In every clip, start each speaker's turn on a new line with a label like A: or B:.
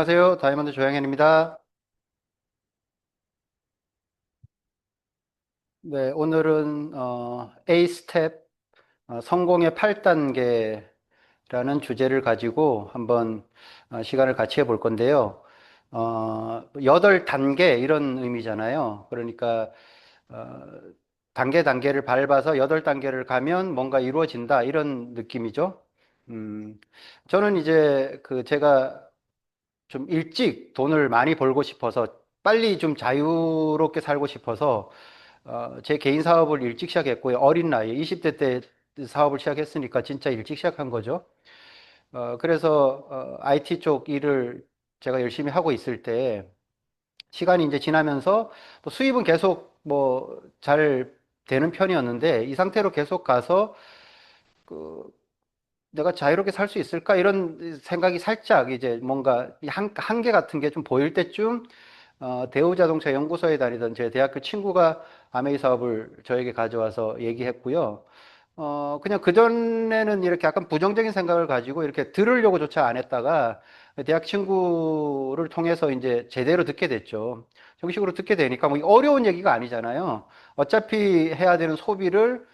A: 안녕하세요. 다이아몬드 조양현입니다. 네, 오늘은 A 스텝 성공의 8단계라는 주제를 가지고 한번 시간을 같이 해볼 건데요. 8단계 이런 의미잖아요. 그러니까 어, 단계 단계를 밟아서 8단계를 가면 뭔가 이루어진다 이런 느낌이죠. 음, 저는 이제 제가 좀 일찍 돈을 많이 벌고 싶어서 빨리 좀 자유롭게 살고 싶어서 제 개인 사업을 일찍 시작했고요. 어린 나이에 20대 때 사업을 시작했으니까 진짜 일찍 시작한 거죠. 그래서 IT 쪽 일을 제가 열심히 하고 있을 때 시간이 이제 지나면서 뭐 수입은 계속 뭐 잘 되는 편이었는데 이 상태로 계속 가서 그 내가 자유롭게 살 수 있을까 이런 생각이 살짝 이제 뭔가 한계 같은 게 좀 보일 때쯤 대우자동차 연구소에 다니던 제 대학교 친구가 아메이 사업을 저에게 가져와서 얘기했고요. 그냥 그전에는 이렇게 약간 부정적인 생각을 가지고 이렇게 들으려고조차 안 했다가 대학 친구를 통해서 이제 제대로 듣게 됐죠. 정식으로 듣게 되니까 뭐 어려운 얘기가 아니잖아요. 어차피 해야 되는 소비를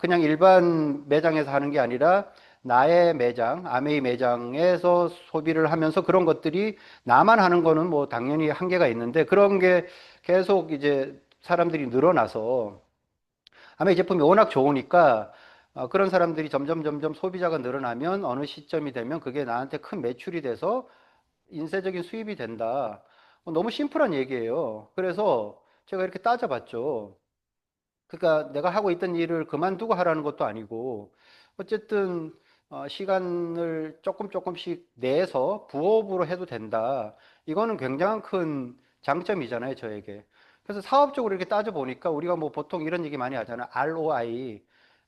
A: 그냥 일반 매장에서 하는 게 아니라 나의 매장, 아메이 매장에서 소비를 하면서 그런 것들이 나만 하는 거는 뭐 당연히 한계가 있는데 그런 게 계속 이제 사람들이 늘어나서 아메이 제품이 워낙 좋으니까 그런 사람들이 점점 소비자가 늘어나면 어느 시점이 되면 그게 나한테 큰 매출이 돼서 인쇄적인 수입이 된다. 너무 심플한 얘기예요. 그래서 제가 이렇게 따져봤죠. 그러니까 내가 하고 있던 일을 그만두고 하라는 것도 아니고 어쨌든 시간을 조금씩 내서 부업으로 해도 된다. 이거는 굉장한 큰 장점이잖아요, 저에게. 그래서 사업적으로 이렇게 따져보니까 우리가 뭐 보통 이런 얘기 많이 하잖아요. ROI,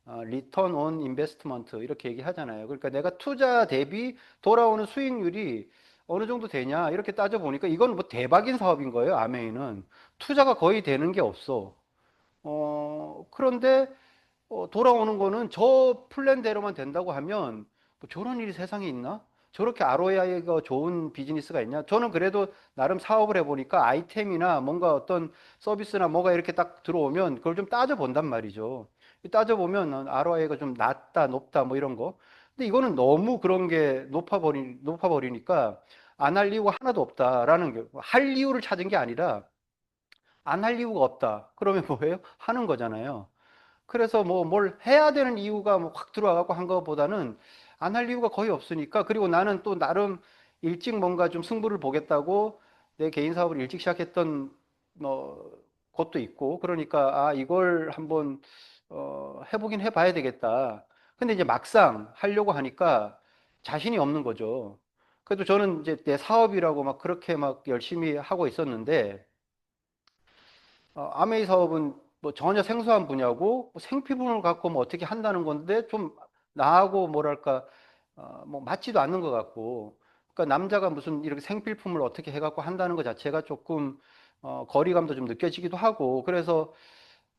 A: Return on Investment 이렇게 얘기하잖아요. 그러니까 내가 투자 대비 돌아오는 수익률이 어느 정도 되냐 이렇게 따져보니까 이건 뭐 대박인 사업인 거예요, 아메이는. 투자가 거의 되는 게 없어. 그런데 돌아오는 거는 저 플랜대로만 된다고 하면 뭐 저런 일이 세상에 있나? 저렇게 ROI가 좋은 비즈니스가 있냐? 저는 그래도 나름 사업을 해보니까 아이템이나 뭔가 어떤 서비스나 뭐가 이렇게 딱 들어오면 그걸 좀 따져본단 말이죠. 따져보면 ROI가 좀 낮다, 높다, 뭐 이런 거. 근데 이거는 너무 그런 게 높아버리니까 안 할 이유가 하나도 없다라는 게, 할 이유를 찾은 게 아니라 안 할 이유가 없다. 그러면 뭐예요? 하는 거잖아요. 그래서 뭐 뭘 해야 되는 이유가 뭐확 들어와갖고 한 것보다는 안 할 이유가 거의 없으니까. 그리고 나는 또 나름 일찍 뭔가 좀 승부를 보겠다고 내 개인 사업을 일찍 시작했던 것도 있고. 그러니까 이걸 한번 해보긴 해봐야 되겠다. 근데 이제 막상 하려고 하니까 자신이 없는 거죠. 그래도 저는 이제 내 사업이라고 막 그렇게 막 열심히 하고 있었는데 아메이 사업은 뭐 전혀 생소한 분야고 뭐 생피품을 갖고 뭐 어떻게 한다는 건데 좀 나하고 뭐랄까 뭐 맞지도 않는 것 같고 그러니까 남자가 무슨 이렇게 생필품을 어떻게 해갖고 한다는 것 자체가 조금 거리감도 좀 느껴지기도 하고 그래서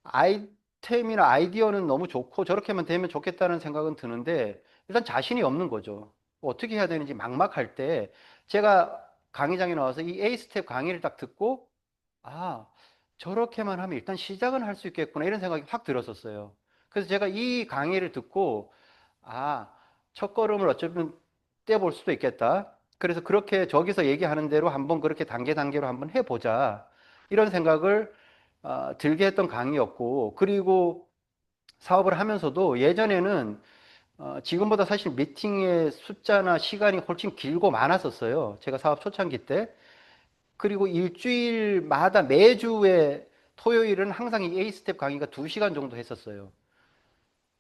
A: 아이템이나 아이디어는 너무 좋고 저렇게만 되면 좋겠다는 생각은 드는데 일단 자신이 없는 거죠. 어떻게 해야 되는지 막막할 때 제가 강의장에 나와서 이 A 스텝 강의를 딱 듣고 아, 저렇게만 하면 일단 시작은 할 수 있겠구나 이런 생각이 확 들었었어요. 그래서 제가 이 강의를 듣고 아, 첫걸음을 어쩌면 떼볼 수도 있겠다. 그래서 그렇게 저기서 얘기하는 대로 한번 그렇게 단계 단계로 한번 해보자. 이런 생각을 들게 했던 강의였고 그리고 사업을 하면서도 예전에는 지금보다 사실 미팅의 숫자나 시간이 훨씬 길고 많았었어요. 제가 사업 초창기 때. 그리고 일주일마다 매주에 토요일은 항상 이 A스텝 강의가 2시간 정도 했었어요.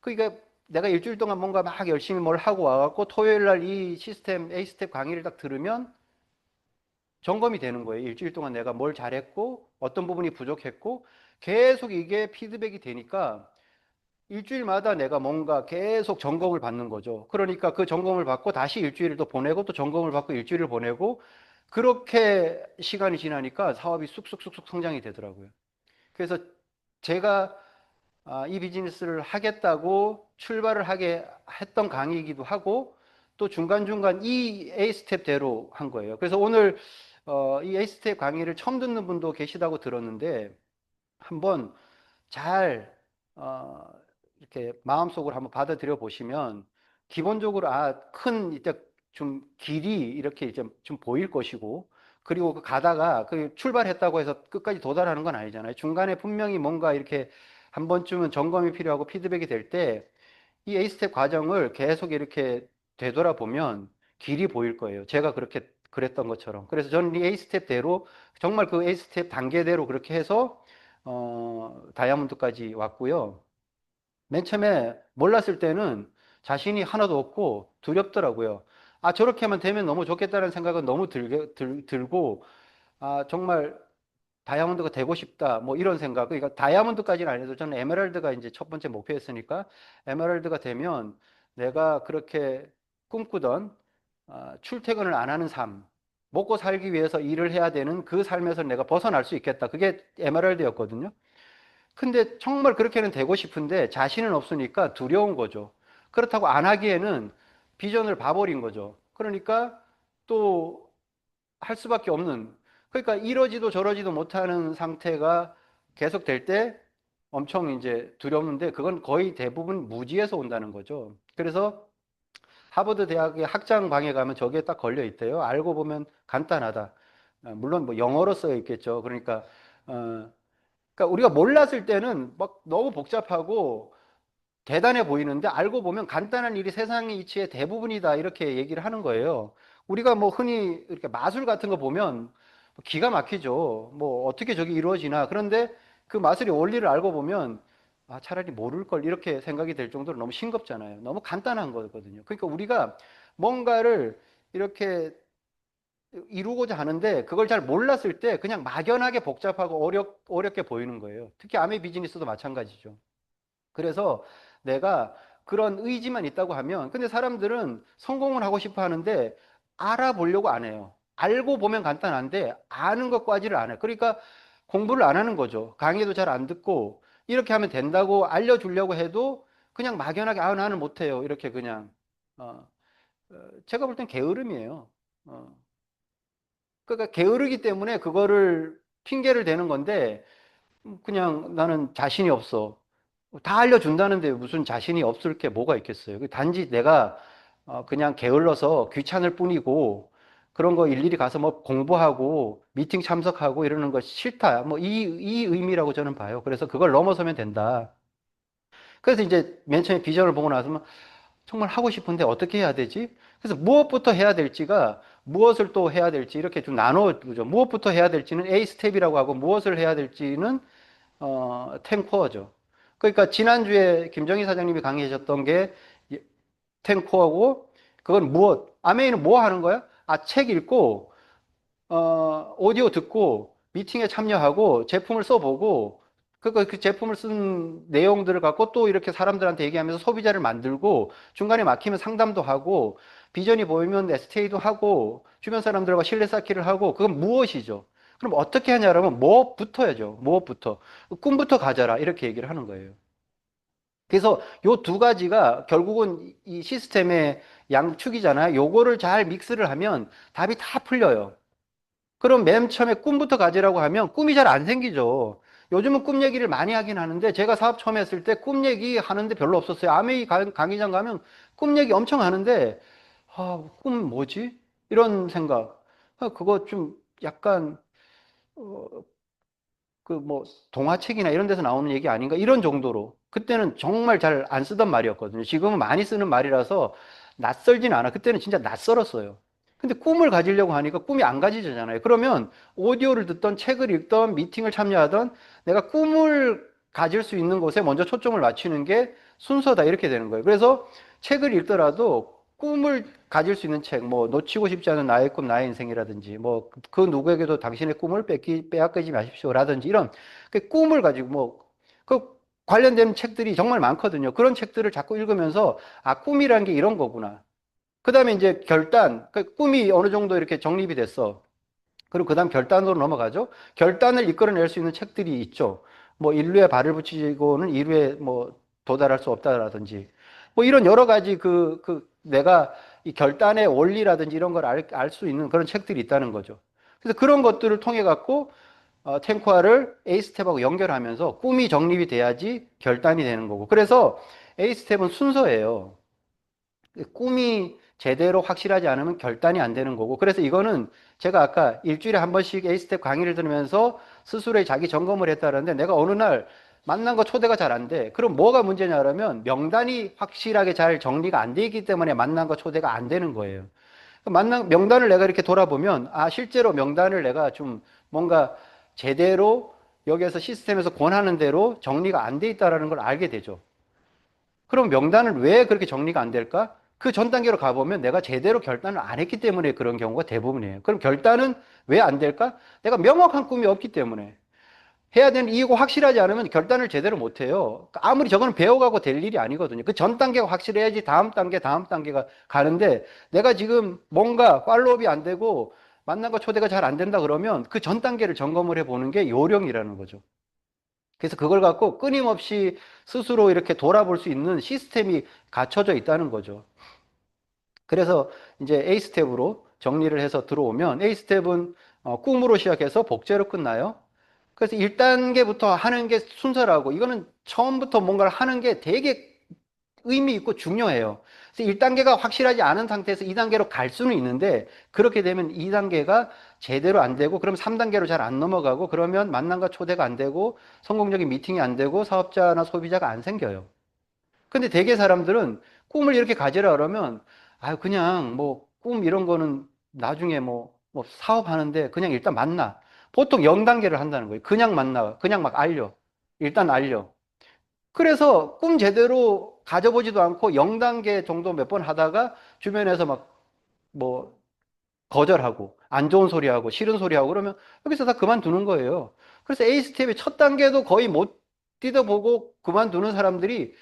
A: 그러니까 내가 일주일 동안 뭔가 막 열심히 뭘 하고 와갖고 토요일 날 이 시스템 A스텝 강의를 딱 들으면 점검이 되는 거예요. 일주일 동안 내가 뭘 잘했고 어떤 부분이 부족했고 계속 이게 피드백이 되니까 일주일마다 내가 뭔가 계속 점검을 받는 거죠. 그러니까 그 점검을 받고 다시 일주일을 또 보내고 또 점검을 받고 일주일을 보내고 그렇게 시간이 지나니까 사업이 쑥쑥쑥쑥 성장이 되더라고요. 그래서 제가 이 비즈니스를 하겠다고 출발을 하게 했던 강의이기도 하고 또 중간중간 이 A 스텝대로 한 거예요. 그래서 오늘 이 A 스텝 강의를 처음 듣는 분도 계시다고 들었는데 한번 잘 어, 이렇게 마음속으로 한번 받아들여 보시면 기본적으로 큰 이때 좀 길이 이렇게 이제 좀 보일 것이고, 그리고 그 가다가 그 출발했다고 해서 끝까지 도달하는 건 아니잖아요. 중간에 분명히 뭔가 이렇게 한 번쯤은 점검이 필요하고 피드백이 될 때 이 A스텝 과정을 계속 이렇게 되돌아보면 길이 보일 거예요. 제가 그렇게 그랬던 것처럼. 그래서 저는 이 A스텝대로 정말 그 A스텝 단계대로 그렇게 해서 다이아몬드까지 왔고요. 맨 처음에 몰랐을 때는 자신이 하나도 없고 두렵더라고요. 저렇게만 되면 너무 좋겠다는 생각은 너무 들고, 정말 다이아몬드가 되고 싶다. 뭐 이런 생각. 그러니까 다이아몬드까지는 아니어도 저는 에메랄드가 이제 첫 번째 목표였으니까 에메랄드가 되면 내가 그렇게 꿈꾸던 출퇴근을 안 하는 삶, 먹고 살기 위해서 일을 해야 되는 그 삶에서 내가 벗어날 수 있겠다. 그게 에메랄드였거든요. 근데 정말 그렇게는 되고 싶은데 자신은 없으니까 두려운 거죠. 그렇다고 안 하기에는 비전을 봐버린 거죠. 그러니까 또 할 수밖에 없는, 그러니까 이러지도 저러지도 못하는 상태가 계속 될 때 엄청 이제 두려운데, 그건 거의 대부분 무지에서 온다는 거죠. 그래서 하버드 대학의 학장방에 가면 저게 딱 걸려 있대요. 알고 보면 간단하다. 물론 뭐 영어로 써 있겠죠. 어, 그러니까 우리가 몰랐을 때는 막 너무 복잡하고 대단해 보이는데 알고 보면 간단한 일이 세상의 이치의 대부분이다, 이렇게 얘기를 하는 거예요. 우리가 뭐 흔히 이렇게 마술 같은 거 보면 기가 막히죠. 뭐 어떻게 저게 이루어지나. 그런데 그 마술의 원리를 알고 보면 차라리 모를 걸, 이렇게 생각이 될 정도로 너무 싱겁잖아요. 너무 간단한 거거든요. 그러니까 우리가 뭔가를 이렇게 이루고자 하는데 그걸 잘 몰랐을 때 그냥 막연하게 복잡하고 어렵게 보이는 거예요. 특히 아메 비즈니스도 마찬가지죠. 그래서 내가 그런 의지만 있다고 하면, 근데 사람들은 성공을 하고 싶어 하는데 알아보려고 안 해요. 알고 보면 간단한데 아는 것까지를 안 해요. 그러니까 공부를 안 하는 거죠. 강의도 잘 안 듣고, 이렇게 하면 된다고 알려주려고 해도 그냥 막연하게 나는 못해요, 이렇게 그냥. 어, 제가 볼 땐 게으름이에요. 어, 그러니까 게으르기 때문에 그거를 핑계를 대는 건데, 그냥 나는 자신이 없어. 다 알려준다는데 무슨 자신이 없을 게 뭐가 있겠어요. 단지 내가 그냥 게을러서 귀찮을 뿐이고, 그런 거 일일이 가서 뭐 공부하고 미팅 참석하고 이러는 거 싫다. 뭐 이 의미라고 저는 봐요. 그래서 그걸 넘어서면 된다. 그래서 이제 맨 처음에 비전을 보고 나서는 정말 하고 싶은데 어떻게 해야 되지? 그래서 무엇부터 해야 될지가, 무엇을 또 해야 될지 이렇게 좀 나눠보죠. 무엇부터 해야 될지는 A 스텝이라고 하고, 무엇을 해야 될지는 10코어죠. 그러니까 지난주에 김정희 사장님이 강의하셨던 게 10코어고, 그건 무엇? 아메이는 뭐 하는 거야? 책 읽고, 오디오 듣고, 미팅에 참여하고, 제품을 써보고, 그 제품을 쓴 내용들을 갖고 또 이렇게 사람들한테 얘기하면서 소비자를 만들고, 중간에 막히면 상담도 하고, 비전이 보이면 STA도 하고, 주변 사람들과 신뢰 쌓기를 하고, 그건 무엇이죠? 그럼 어떻게 하냐라면 무엇부터 해야죠. 무엇부터. 꿈부터 가져라, 이렇게 얘기를 하는 거예요. 그래서 요 두 가지가 결국은 이 시스템의 양축이잖아요. 요거를 잘 믹스를 하면 답이 다 풀려요. 그럼 맨 처음에 꿈부터 가지라고 하면 꿈이 잘 안 생기죠. 요즘은 꿈 얘기를 많이 하긴 하는데, 제가 사업 처음 했을 때 꿈 얘기 하는데 별로 없었어요. 아메이 강의장 가면 꿈 얘기 엄청 하는데, 꿈 뭐지? 이런 생각. 그거 좀 약간 어, 그 뭐 동화책이나 이런 데서 나오는 얘기 아닌가, 이런 정도로 그때는 정말 잘 안 쓰던 말이었거든요. 지금은 많이 쓰는 말이라서 낯설진 않아. 그때는 진짜 낯설었어요. 근데 꿈을 가지려고 하니까 꿈이 안 가지잖아요. 그러면 오디오를 듣던 책을 읽던 미팅을 참여하던, 내가 꿈을 가질 수 있는 곳에 먼저 초점을 맞추는 게 순서다, 이렇게 되는 거예요. 그래서 책을 읽더라도 꿈을 가질 수 있는 책, 뭐 놓치고 싶지 않은 나의 꿈 나의 인생이라든지, 뭐 그 누구에게도 당신의 꿈을 빼앗기지 마십시오라든지, 이런 그 꿈을 가지고 뭐 그 관련된 책들이 정말 많거든요. 그런 책들을 자꾸 읽으면서 꿈이란 게 이런 거구나. 그다음에 이제 결단, 그 꿈이 어느 정도 이렇게 정립이 됐어. 그리고 그다음 결단으로 넘어가죠. 결단을 이끌어낼 수 있는 책들이 있죠. 뭐 인류에 발을 붙이고는 이루에 뭐 도달할 수 없다라든지, 뭐 이런 여러 가지 내가 이 결단의 원리라든지 이런 걸 알 수 있는 그런 책들이 있다는 거죠. 그래서 그런 것들을 통해 갖고 탱크화를 A 스텝하고 연결하면서 꿈이 정립이 돼야지 결단이 되는 거고. 그래서 A 스텝은 순서예요. 꿈이 제대로 확실하지 않으면 결단이 안 되는 거고. 그래서 이거는 제가 아까 일주일에 한 번씩 A스텝 강의를 들으면서 스스로의 자기 점검을 했다는데 내가 어느 날 만난 거 초대가 잘 안 돼. 그럼 뭐가 문제냐 그러면 명단이 확실하게 잘 정리가 안 돼 있기 때문에 만난 거 초대가 안 되는 거예요. 명단을 내가 이렇게 돌아보면 실제로 명단을 내가 좀 뭔가 제대로 여기에서 시스템에서 권하는 대로 정리가 안 돼 있다라는 걸 알게 되죠. 그럼 명단을 왜 그렇게 정리가 안 될까? 그 전 단계로 가보면 내가 제대로 결단을 안 했기 때문에 그런 경우가 대부분이에요. 그럼 결단은 왜 안 될까? 내가 명확한 꿈이 없기 때문에. 해야 되는 이유가 확실하지 않으면 결단을 제대로 못 해요. 아무리 저거는 배워가고 될 일이 아니거든요. 그 전 단계가 확실해야지 다음 단계가 가는데 내가 지금 뭔가 팔로업이 안 되고 만난 거 초대가 잘 안 된다 그러면 그 전 단계를 점검을 해보는 게 요령이라는 거죠. 그래서 그걸 갖고 끊임없이 스스로 이렇게 돌아볼 수 있는 시스템이 갖춰져 있다는 거죠. 그래서 이제 A 스텝으로 정리를 해서 들어오면 A 스텝은 꿈으로 시작해서 복제로 끝나요. 그래서 1단계부터 하는 게 순서라고 이거는 처음부터 뭔가를 하는 게 되게 의미 있고 중요해요. 그래서 1단계가 확실하지 않은 상태에서 2단계로 갈 수는 있는데 그렇게 되면 2단계가 제대로 안 되고 그럼 3단계로 잘 안 넘어가고 그러면 만남과 초대가 안 되고 성공적인 미팅이 안 되고 사업자나 소비자가 안 생겨요. 근데 대개 사람들은 꿈을 이렇게 가지라 그러면 그냥 뭐 꿈 이런 거는 나중에 뭐 사업하는데 그냥 일단 만나. 보통 0단계를 한다는 거예요. 그냥 만나. 그냥 막 알려. 일단 알려. 그래서 꿈 제대로 가져보지도 않고 0단계 정도 몇 번 하다가 주변에서 막 뭐 거절하고 안 좋은 소리 하고 싫은 소리 하고 그러면 여기서 다 그만두는 거예요. 그래서 A 스텝의 첫 단계도 거의 못 뛰어보고 그만두는 사람들이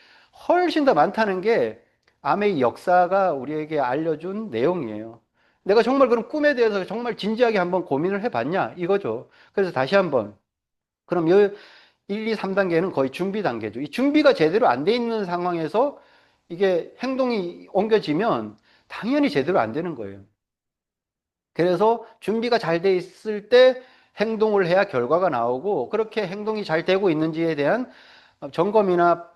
A: 훨씬 더 많다는 게 아메이 역사가 우리에게 알려준 내용이에요. 내가 정말 그런 꿈에 대해서 정말 진지하게 한번 고민을 해봤냐 이거죠. 그래서 다시 한번 그럼 요 1, 2, 3단계는 거의 준비 단계죠. 이 준비가 제대로 안 돼 있는 상황에서 이게 행동이 옮겨지면 당연히 제대로 안 되는 거예요. 그래서 준비가 잘 돼 있을 때 행동을 해야 결과가 나오고 그렇게 행동이 잘 되고 있는지에 대한 점검이나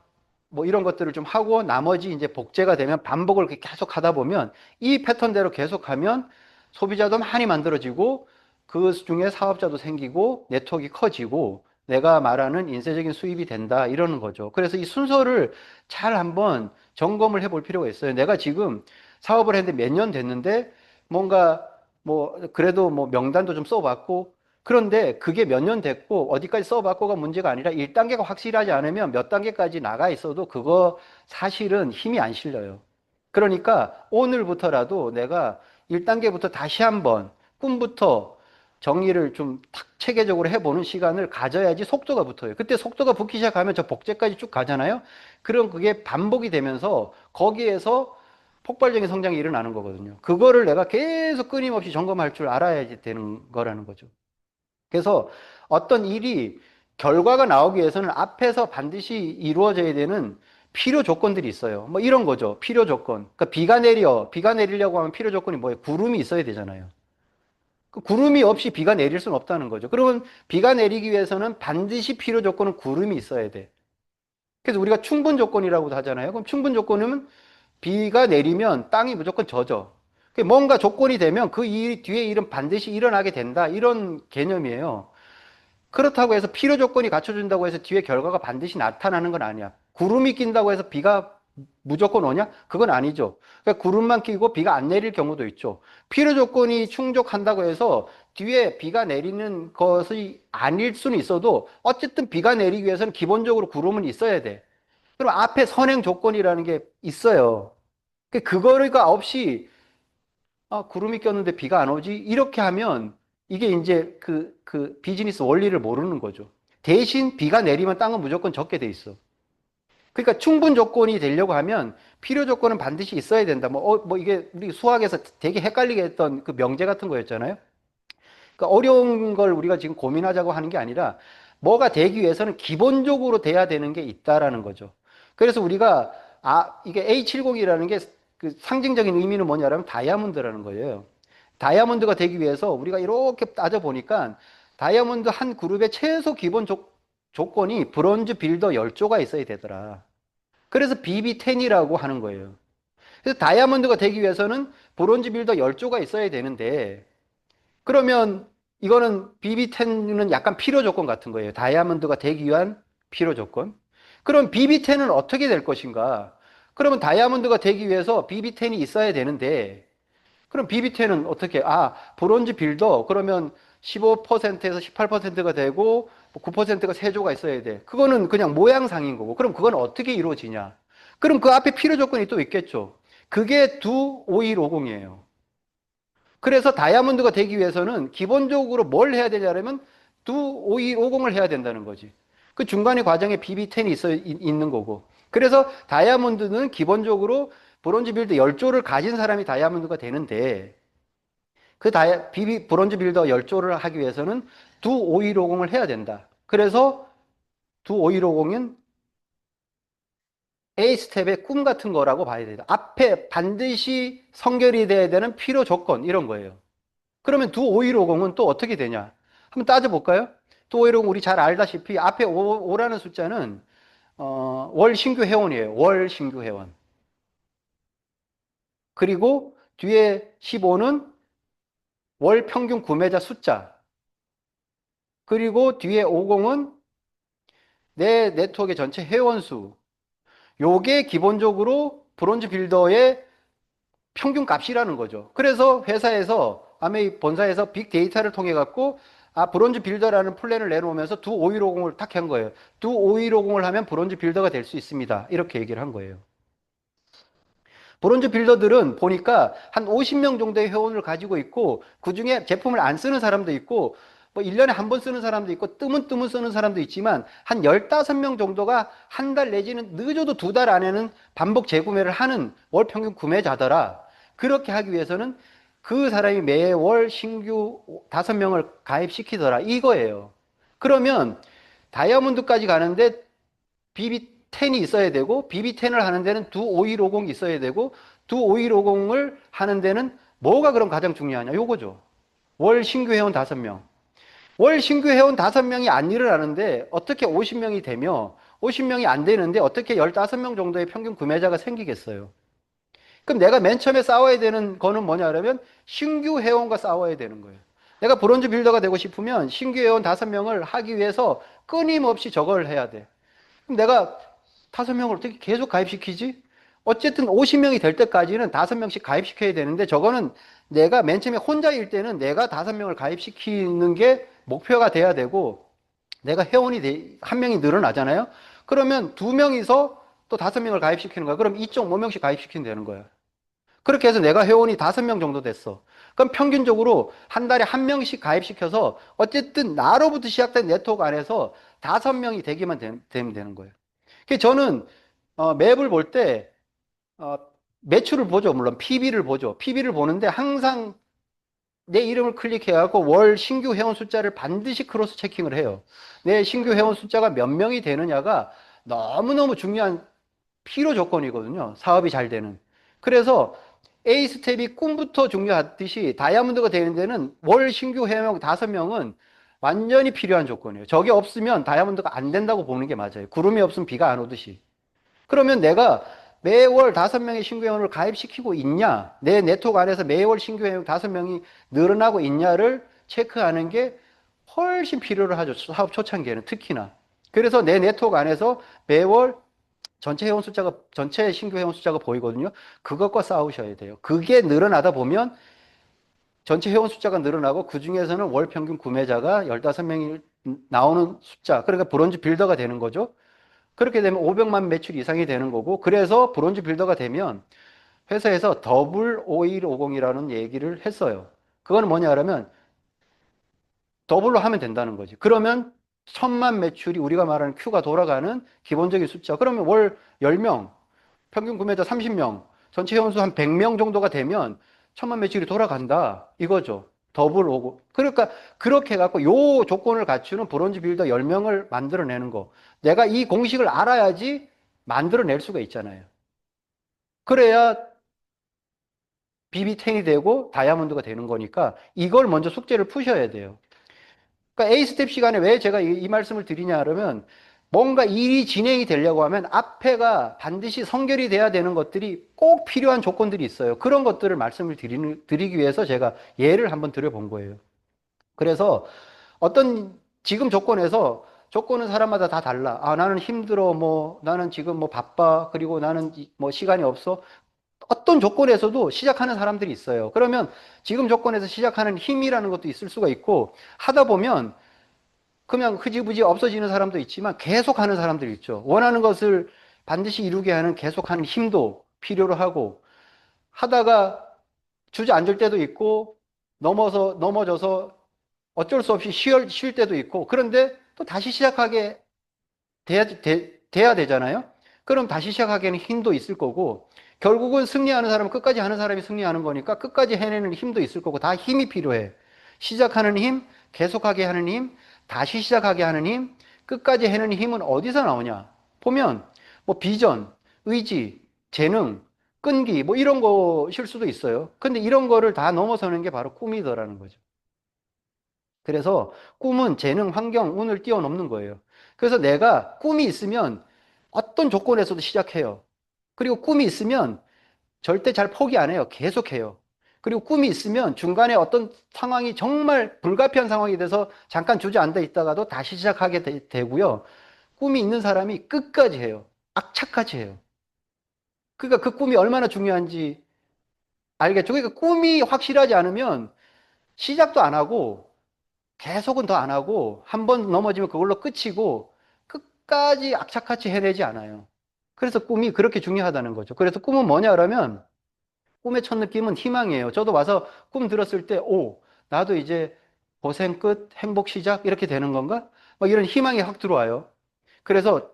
A: 뭐 이런 것들을 좀 하고 나머지 이제 복제가 되면 반복을 계속 하다 보면 이 패턴대로 계속하면 소비자도 많이 만들어지고 그 중에 사업자도 생기고 네트워크가 커지고 내가 말하는 인쇄적인 수입이 된다 이러는 거죠. 그래서 이 순서를 잘 한번 점검을 해볼 필요가 있어요. 내가 지금 사업을 했는데 몇 년 됐는데 뭔가 뭐 그래도 뭐 명단도 좀 써봤고 그런데 그게 몇 년 됐고 어디까지 써봤고가 문제가 아니라 1단계가 확실하지 않으면 몇 단계까지 나가 있어도 그거 사실은 힘이 안 실려요. 그러니까 오늘부터라도 내가 1단계부터 다시 한번 꿈부터 정리를 좀 탁 체계적으로 해보는 시간을 가져야지 속도가 붙어요. 그때 속도가 붙기 시작하면 저 복제까지 쭉 가잖아요. 그럼 그게 반복이 되면서 거기에서 폭발적인 성장이 일어나는 거거든요. 그거를 내가 계속 끊임없이 점검할 줄 알아야 되는 거라는 거죠. 그래서 어떤 일이 결과가 나오기 위해서는 앞에서 반드시 이루어져야 되는 필요 조건들이 있어요. 뭐 이런 거죠. 필요 조건. 그러니까 비가 내리려고 하면 필요 조건이 뭐예요? 구름이 있어야 되잖아요. 그 구름이 없이 비가 내릴 수는 없다는 거죠. 그러면 비가 내리기 위해서는 반드시 필요 조건은 구름이 있어야 돼. 그래서 우리가 충분 조건이라고도 하잖아요. 그럼 충분 조건은 비가 내리면 땅이 무조건 젖어. 뭔가 조건이 되면 그 뒤에 일은 반드시 일어나게 된다. 이런 개념이에요. 그렇다고 해서 필요 조건이 갖춰준다고 해서 뒤에 결과가 반드시 나타나는 건 아니야. 구름이 낀다고 해서 비가 무조건 오냐? 그건 아니죠. 그러니까 구름만 끼고 비가 안 내릴 경우도 있죠. 필요 조건이 충족한다고 해서 뒤에 비가 내리는 것이 아닐 수는 있어도 어쨌든 비가 내리기 위해서는 기본적으로 구름은 있어야 돼. 그럼 앞에 선행 조건이라는 게 있어요. 그거가 없이 구름이 꼈는데 비가 안 오지? 이렇게 하면 이게 이제 그 비즈니스 원리를 모르는 거죠. 대신 비가 내리면 땅은 무조건 젖게 돼 있어. 그러니까 충분 조건이 되려고 하면 필요 조건은 반드시 있어야 된다. 뭐 이게 우리 수학에서 되게 헷갈리게 했던 그 명제 같은 거였잖아요. 그러니까 어려운 걸 우리가 지금 고민하자고 하는 게 아니라 뭐가 되기 위해서는 기본적으로 돼야 되는 게 있다라는 거죠. 그래서 우리가 이게 A70이라는 게 그 상징적인 의미는 뭐냐면 다이아몬드라는 거예요. 다이아몬드가 되기 위해서 우리가 이렇게 따져보니까 다이아몬드 한 그룹의 최소 기본 조건이 브론즈 빌더 10조가 있어야 되더라. 그래서 BB10이라고 하는 거예요. 그래서 다이아몬드가 되기 위해서는 브론즈 빌더 10조가 있어야 되는데, 그러면 이거는 BB10은 약간 필요 조건 같은 거예요. 다이아몬드가 되기 위한 필요 조건. 그럼 BB10은 어떻게 될 것인가? 그러면 다이아몬드가 되기 위해서 BB10이 있어야 되는데, 그럼 BB10은 어떻게? 브론즈 빌더 그러면 15%에서 18%가 되고 9%가 세조가 있어야 돼. 그거는 그냥 모양상인 거고. 그럼 그건 어떻게 이루어지냐? 그럼 그 앞에 필요 조건이 또 있겠죠. 그게 두 5150이에요. 그래서 다이아몬드가 되기 위해서는 기본적으로 뭘 해야 되냐면 두 5150을 해야 된다는 거지. 그 중간에 과정에 BB10이 있는 거고. 그래서 다이아몬드는 기본적으로 브론즈 빌드 10조를 가진 사람이 다이아몬드가 되는데, 그 브론즈 빌더 10조를 하기 위해서는 두 5150을 해야 된다. 그래서 두 5150은 A 스텝의 꿈 같은 거라고 봐야 된다. 앞에 반드시 성결이 돼야 되는 필요 조건, 이런 거예요. 그러면 두 5150은 또 어떻게 되냐? 한번 따져볼까요? 두 5150 우리 잘 알다시피 앞에 5라는 숫자는 월 신규 회원이에요. 월 신규 회원. 그리고 뒤에 15는 월 평균 구매자 숫자. 그리고 뒤에 50은 내 네트워크의 전체 회원 수. 요게 기본적으로 브론즈 빌더의 평균 값이라는 거죠. 그래서 회사에서 아메이 본사에서 빅데이터를 통해 갖고 브론즈 빌더라는 플랜을 내놓으면서 두 5150을 딱 한 거예요. 두 5150을 하면 브론즈 빌더가 될 수 있습니다. 이렇게 얘기를 한 거예요. 브론즈 빌더들은 보니까 한 50명 정도의 회원을 가지고 있고, 그중에 제품을 안 쓰는 사람도 있고, 뭐 1년에 한 번 쓰는 사람도 있고, 뜨문뜨문 쓰는 사람도 있지만, 한 15명 정도가 한 달 내지는 늦어도 2달 안에는 반복 재구매를 하는 월 평균 구매자더라. 그렇게 하기 위해서는 그 사람이 매월 신규 5명을 가입시키더라. 이거예요. 그러면 다이아몬드까지 가는데 BB10이 있어야 되고, BB10을 하는 데는 두 5150이 있어야 되고, 두 5150을 하는 데는 뭐가 그럼 가장 중요하냐? 요거죠. 월 신규 회원 5명. 월 신규 회원 5명이 안 일어나는데 어떻게 50명이 되며 50명이 안 되는데 어떻게 15명 정도의 평균 구매자가 생기겠어요? 그럼 내가 맨 처음에 싸워야 되는 거는 뭐냐 그러면 신규 회원과 싸워야 되는 거예요. 내가 브론즈 빌더가 되고 싶으면 신규 회원 5명을 하기 위해서 끊임없이 저걸 해야 돼. 그럼 내가 5명을 어떻게 계속 가입시키지? 어쨌든 50명이 될 때까지는 5명씩 가입시켜야 되는데, 저거는 내가 맨 처음에 혼자일 때는 내가 5명을 가입시키는 게 목표가 돼야 되고, 내가 회원이 한 명이 늘어나잖아요? 그러면 2명이서 또 5명을 가입시키는 거야. 그럼 2.5명씩 가입시키면 되는 거야. 그렇게 해서 내가 회원이 5명 정도 됐어. 그럼 평균적으로 한 달에 한 명씩 가입시켜서 어쨌든 나로부터 시작된 네트워크 안에서 5명이 되기만 되면 되는 거예요. 그래서 저는 맵을 볼 때 매출을 보죠. 물론 PB를 보죠. PB를 보는데 항상 내 이름을 클릭해갖고 월 신규 회원 숫자를 반드시 크로스 체킹을 해요. 내 신규 회원 숫자가 몇 명이 되느냐가 너무너무 중요한 필요 조건이거든요. 사업이 잘 되는. 그래서 A 스텝이 꿈부터 중요하듯이 다이아몬드가 되는 데는 월 신규 회원 5명은 완전히 필요한 조건이에요. 저게 없으면 다이아몬드가 안 된다고 보는 게 맞아요. 구름이 없으면 비가 안 오듯이. 그러면 내가 매월 5명의 신규 회원을 가입시키고 있냐, 내 네트워크 안에서 매월 신규 회원 5명이 늘어나고 있냐를 체크하는 게 훨씬 필요를 하죠. 사업 초창기에는 특히나. 그래서 내 네트워크 안에서 매월 전체 신규 회원 숫자가 보이거든요. 그것과 싸우셔야 돼요. 그게 늘어나다 보면 전체 회원 숫자가 늘어나고 그 중에서는 월 평균 구매자가 15명이 나오는 숫자. 그러니까 브론즈 빌더가 되는 거죠. 그렇게 되면 500만 매출 이상이 되는 거고, 그래서 브론즈 빌더가 되면 회사에서 더블 5150이라는 얘기를 했어요. 그거는 뭐냐 그러면 더블로 하면 된다는 거지. 그러면 1000만 매출이 우리가 말하는 큐가 돌아가는 기본적인 숫자. 그러면 월 10명, 평균 구매자 30명, 전체 회원수 한 100명 정도가 되면 1000만 매출이 돌아간다. 이거죠. 더블 오고. 그러니까 그렇게 해갖고 요 조건을 갖추는 브론즈 빌더 10명을 만들어내는 거. 내가 이 공식을 알아야지 만들어낼 수가 있잖아요. 그래야 BB10이 되고 다이아몬드가 되는 거니까 이걸 먼저 숙제를 푸셔야 돼요. 그러니까 A 스텝 시간에 왜 제가 이 말씀을 드리냐 그러면 뭔가 일이 진행이 되려고 하면 앞에가 반드시 성결이 돼야 되는 것들이 꼭 필요한 조건들이 있어요. 그런 것들을 말씀을 드리기 위해서 제가 예를 한번 드려본 거예요. 그래서 어떤 지금 조건에서 조건은 사람마다 다 달라. 아, 나는 힘들어. 뭐, 나는 지금 뭐 바빠. 그리고 나는 뭐 시간이 없어. 어떤 조건에서도 시작하는 사람들이 있어요. 그러면 지금 조건에서 시작하는 힘이라는 것도 있을 수가 있고 하다 보면 그냥 흐지부지 없어지는 사람도 있지만 계속하는 사람들이 있죠. 원하는 것을 반드시 이루게 하는 계속하는 힘도 필요로 하고 하다가 주저앉을 때도 있고 넘어져서 어쩔 수 없이 쉴 때도 있고 그런데 또 다시 시작하게 돼야 되잖아요. 그럼 다시 시작하기에는 힘도 있을 거고 결국은 승리하는 사람은 끝까지 하는 사람이 승리하는 거니까 끝까지 해내는 힘도 있을 거고 다 힘이 필요해. 시작하는 힘, 계속하게 하는 힘, 다시 시작하게 하는 힘, 끝까지 해내는 힘은 어디서 나오냐? 보면 뭐 비전, 의지, 재능, 끈기 뭐 이런 것일 수도 있어요. 근데 이런 거를 다 넘어서는 게 바로 꿈이더라는 거죠. 그래서 꿈은 재능, 환경, 운을 뛰어넘는 거예요. 그래서 내가 꿈이 있으면 어떤 조건에서도 시작해요. 그리고 꿈이 있으면 절대 잘 포기 안 해요. 계속해요. 그리고 꿈이 있으면 중간에 어떤 상황이 정말 불가피한 상황이 돼서 잠깐 주저앉아 있다가도 다시 시작하게 되고요. 꿈이 있는 사람이 끝까지 해요. 악착같이 해요. 그러니까 그 꿈이 얼마나 중요한지 알겠죠? 그러니까 꿈이 확실하지 않으면 시작도 안 하고 계속은 더 안 하고 한 번 넘어지면 그걸로 끝이고 끝까지 악착같이 해내지 않아요. 그래서 꿈이 그렇게 중요하다는 거죠. 그래서 꿈은 뭐냐 그러면 꿈의 첫 느낌은 희망이에요. 저도 와서 꿈 들었을 때, 오, 나도 이제 고생 끝, 행복 시작 이렇게 되는 건가? 막 이런 희망이 확 들어와요. 그래서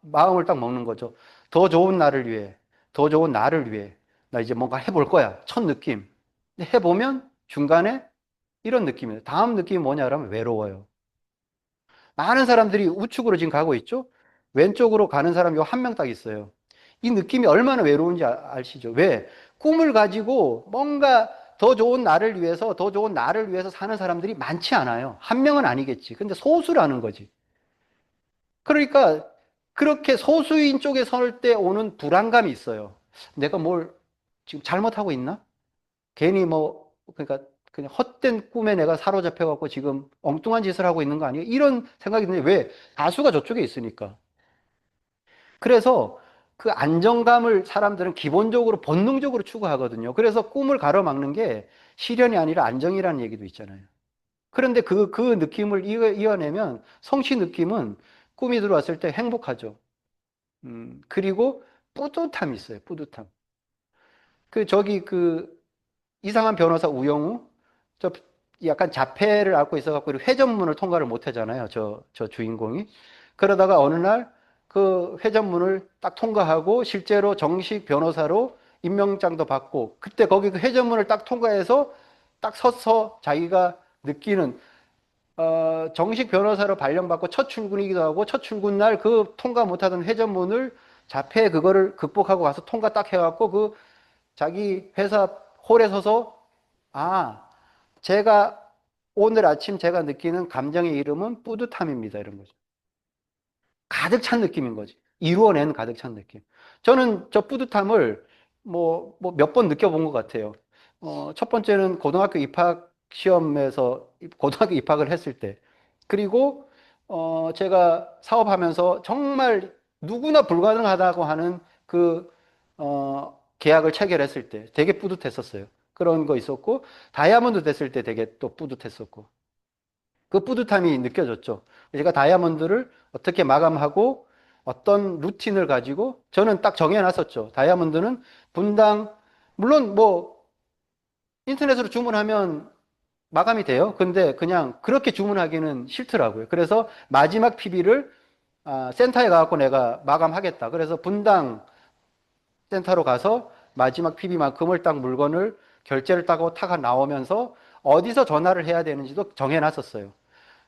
A: 마음을 딱 먹는 거죠. 더 좋은 나를 위해, 더 좋은 나를 위해 나 이제 뭔가 해볼 거야. 첫 느낌. 근데 해보면 중간에 이런 느낌이에요. 다음 느낌이 뭐냐라면 외로워요. 많은 사람들이 우측으로 지금 가고 있죠? 왼쪽으로 가는 사람이 한 명 딱 있어요. 이 느낌이 얼마나 외로운지 아시죠? 왜? 꿈을 가지고 뭔가 더 좋은 나를 위해서, 더 좋은 나를 위해서 사는 사람들이 많지 않아요. 한 명은 아니겠지. 근데 소수라는 거지. 그러니까 그렇게 소수인 쪽에 설 때 오는 불안감이 있어요. 내가 뭘 지금 잘못하고 있나? 괜히 뭐, 그러니까 그냥 헛된 꿈에 내가 사로잡혀갖고 지금 엉뚱한 짓을 하고 있는 거 아니에요? 이런 생각이 드는데 왜? 다수가 저쪽에 있으니까. 그래서 그 안정감을 사람들은 기본적으로 본능적으로 추구하거든요. 그래서 꿈을 가로막는 게 실현이 아니라 안정이라는 얘기도 있잖아요. 그런데 그 느낌을 이어내면 성취 느낌은 꿈이 들어왔을 때 행복하죠. 그리고 뿌듯함이 있어요. 뿌듯함. 저기 이상한 변호사 우영우 저 약간 자폐를 앓고 있어갖고 회전문을 통과를 못 하잖아요. 저 주인공이. 그러다가 어느 날 그 회전문을 딱 통과하고 실제로 정식 변호사로 임명장도 받고 그때 거기 그 회전문을 딱 통과해서 딱 서서 자기가 느끼는 정식 변호사로 발령받고 첫 출근이기도 하고 첫 출근 날 그 통과 못하던 회전문을 자폐 그거를 극복하고 가서 통과 딱 해갖고 자기 회사 홀에 서서 아, 제가 오늘 아침 제가 느끼는 감정의 이름은 뿌듯함입니다. 이런 거죠. 가득 찬 느낌인 거지. 이루어낸 가득 찬 느낌. 저는 저 뿌듯함을 뭐 몇 번 느껴본 것 같아요. 첫 번째는 고등학교 입학 시험에서 고등학교 입학을 했을 때. 그리고, 제가 사업하면서 정말 누구나 불가능하다고 하는 계약을 체결했을 때 되게 뿌듯했었어요. 그런 거 있었고, 다이아몬드 됐을 때 되게 또 뿌듯했었고. 그 뿌듯함이 느껴졌죠. 제가 다이아몬드를 어떻게 마감하고 어떤 루틴을 가지고 저는 딱 정해놨었죠. 다이아몬드는 분당, 물론 뭐 인터넷으로 주문하면 마감이 돼요. 근데 그냥 그렇게 주문하기는 싫더라고요. 그래서 마지막 PB를 센터에 가갖고 내가 마감하겠다. 그래서 분당 센터로 가서 마지막 PB만큼을 딱 물건을 결제를 따고 타가 나오면서 어디서 전화를 해야 되는지도 정해놨었어요.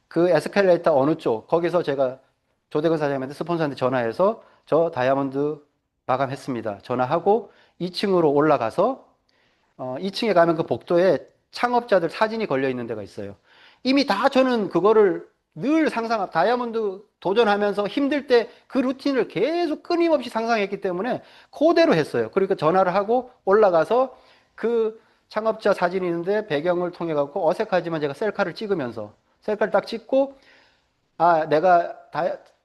A: 그 에스컬레이터 어느 쪽, 거기서 제가 조대근 사장님한테 스폰서한테 전화해서 저 다이아몬드 마감했습니다. 전화하고 2층으로 올라가서 2층에 가면 그 복도에 창업자들 사진이 걸려 있는 데가 있어요. 이미 다 저는 그거를 늘 다이아몬드 도전하면서 힘들 때 그 루틴을 계속 끊임없이 상상했기 때문에 그대로 했어요. 그러니까 전화를 하고 올라가서 그 창업자 사진이 있는데 배경을 통해 갖고 어색하지만 제가 셀카를 찍으면서 셀카를 딱 찍고 내가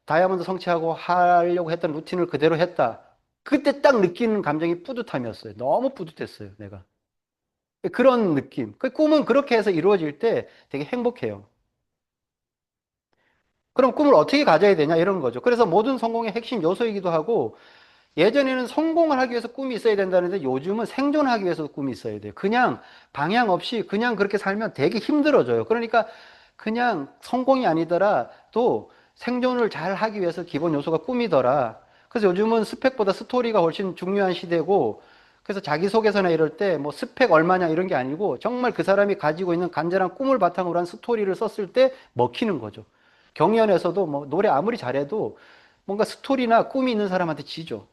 A: 다이아몬드 성취하고 하려고 했던 루틴을 그대로 했다. 그때 딱 느끼는 감정이 뿌듯함이었어요. 너무 뿌듯했어요, 내가. 그런 느낌. 그 꿈은 그렇게 해서 이루어질 때 되게 행복해요. 그럼 꿈을 어떻게 가져야 되냐? 이런 거죠. 그래서 모든 성공의 핵심 요소이기도 하고, 예전에는 성공을 하기 위해서 꿈이 있어야 된다는데 요즘은 생존하기 위해서 꿈이 있어야 돼요. 그냥 방향 없이 그냥 그렇게 살면 되게 힘들어져요. 그러니까 그냥 성공이 아니더라도 생존을 잘 하기 위해서 기본 요소가 꿈이더라. 그래서 요즘은 스펙보다 스토리가 훨씬 중요한 시대고, 그래서 자기소개서나 이럴 때 뭐 스펙 얼마냐 이런 게 아니고 정말 그 사람이 가지고 있는 간절한 꿈을 바탕으로 한 스토리를 썼을 때 먹히는 거죠. 경연에서도 뭐 노래 아무리 잘해도 뭔가 스토리나 꿈이 있는 사람한테 지죠.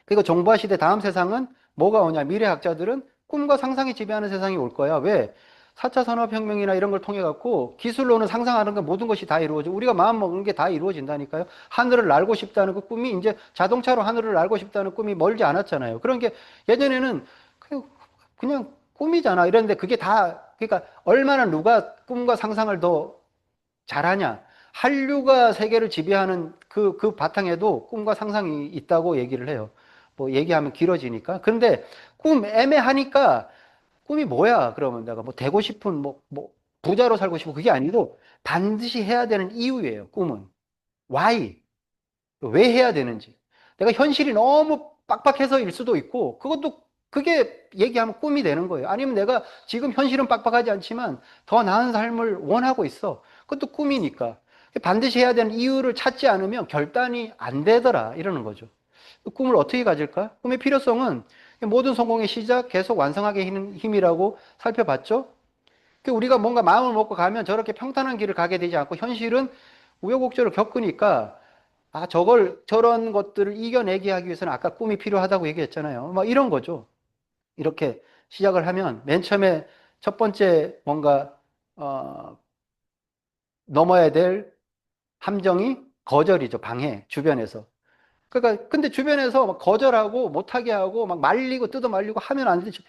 A: 그리고 정보화 시대 다음 세상은 뭐가 오냐? 미래학자들은 꿈과 상상이 지배하는 세상이 올 거야. 왜? 4차 산업혁명이나 이런 걸 통해 갖고 기술로는 상상하는 건 모든 것이 다 이루어져. 우리가 마음 먹는 게 다 이루어진다니까요. 하늘을 날고 싶다는 그 꿈이 이제 자동차로 하늘을 날고 싶다는 꿈이 멀지 않았잖아요. 그런 게 예전에는 그냥 꿈이잖아. 이랬는데 그게 다, 그러니까 얼마나 누가 꿈과 상상을 더 잘하냐. 한류가 세계를 지배하는 그 바탕에도 꿈과 상상이 있다고 얘기를 해요. 뭐 얘기하면 길어지니까. 근데 꿈 애매하니까 꿈이 뭐야? 그러면 내가 뭐 되고 싶은 뭐 부자로 살고 싶고 그게 아니고 반드시 해야 되는 이유예요. 꿈은. Why? 왜 해야 되는지. 내가 현실이 너무 빡빡해서일 수도 있고, 그게 얘기하면 꿈이 되는 거예요. 아니면 내가 지금 현실은 빡빡하지 않지만 더 나은 삶을 원하고 있어. 그것도 꿈이니까. 반드시 해야 되는 이유를 찾지 않으면 결단이 안 되더라. 이러는 거죠. 꿈을 어떻게 가질까? 꿈의 필요성은 모든 성공의 시작, 계속 완성하게 힘이라고 살펴봤죠. 우리가 뭔가 마음을 먹고 가면 저렇게 평탄한 길을 가게 되지 않고 현실은 우여곡절을 겪으니까 저런 것들을 이겨내게 하기 위해서는 아까 꿈이 필요하다고 얘기했잖아요. 막 이런 거죠. 이렇게 시작을 하면 맨 처음에 첫 번째 뭔가, 어, 넘어야 될 함정이 거절이죠. 방해, 주변에서. 그러니까, 근데 주변에서 막 거절하고 못하게 하고 막 말리고 뜯어 말리고 하면 안 되지.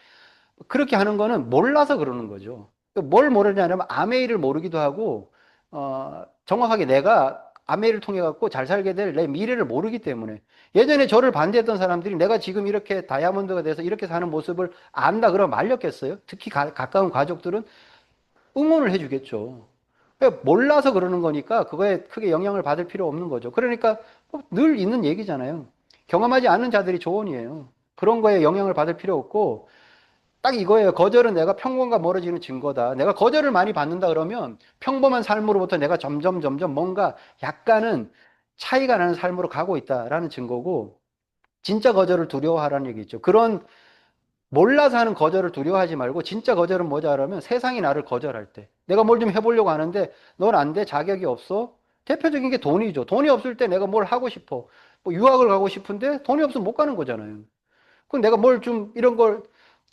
A: 그렇게 하는 거는 몰라서 그러는 거죠. 뭘 모르냐면 아메이를 모르기도 하고 정확하게 내가 아메이를 통해 갖고 잘 살게 될 내 미래를 모르기 때문에 예전에 저를 반대했던 사람들이 내가 지금 이렇게 다이아몬드가 돼서 이렇게 사는 모습을 안다 그러면 말렸겠어요? 특히 가까운 가족들은 응원을 해주겠죠. 몰라서 그러는 거니까 그거에 크게 영향을 받을 필요 없는 거죠. 그러니까 늘 있는 얘기잖아요. 경험하지 않는 자들이 조언이에요. 그런 거에 영향을 받을 필요 없고 딱 이거예요. 거절은 내가 평범과 멀어지는 증거다. 내가 거절을 많이 받는다 그러면 평범한 삶으로부터 내가 점점 뭔가 약간은 차이가 나는 삶으로 가고 있다라는 증거고, 진짜 거절을 두려워하라는 얘기죠. 그런 몰라서 하는 거절을 두려워하지 말고, 진짜 거절은 뭐지 하면 세상이 나를 거절할 때. 내가 뭘 좀 해보려고 하는데, 넌 안 돼. 자격이 없어. 대표적인 게 돈이죠. 돈이 없을 때 내가 뭘 하고 싶어. 뭐 유학을 가고 싶은데 돈이 없으면 못 가는 거잖아요. 그럼 내가 뭘 좀 이런 걸,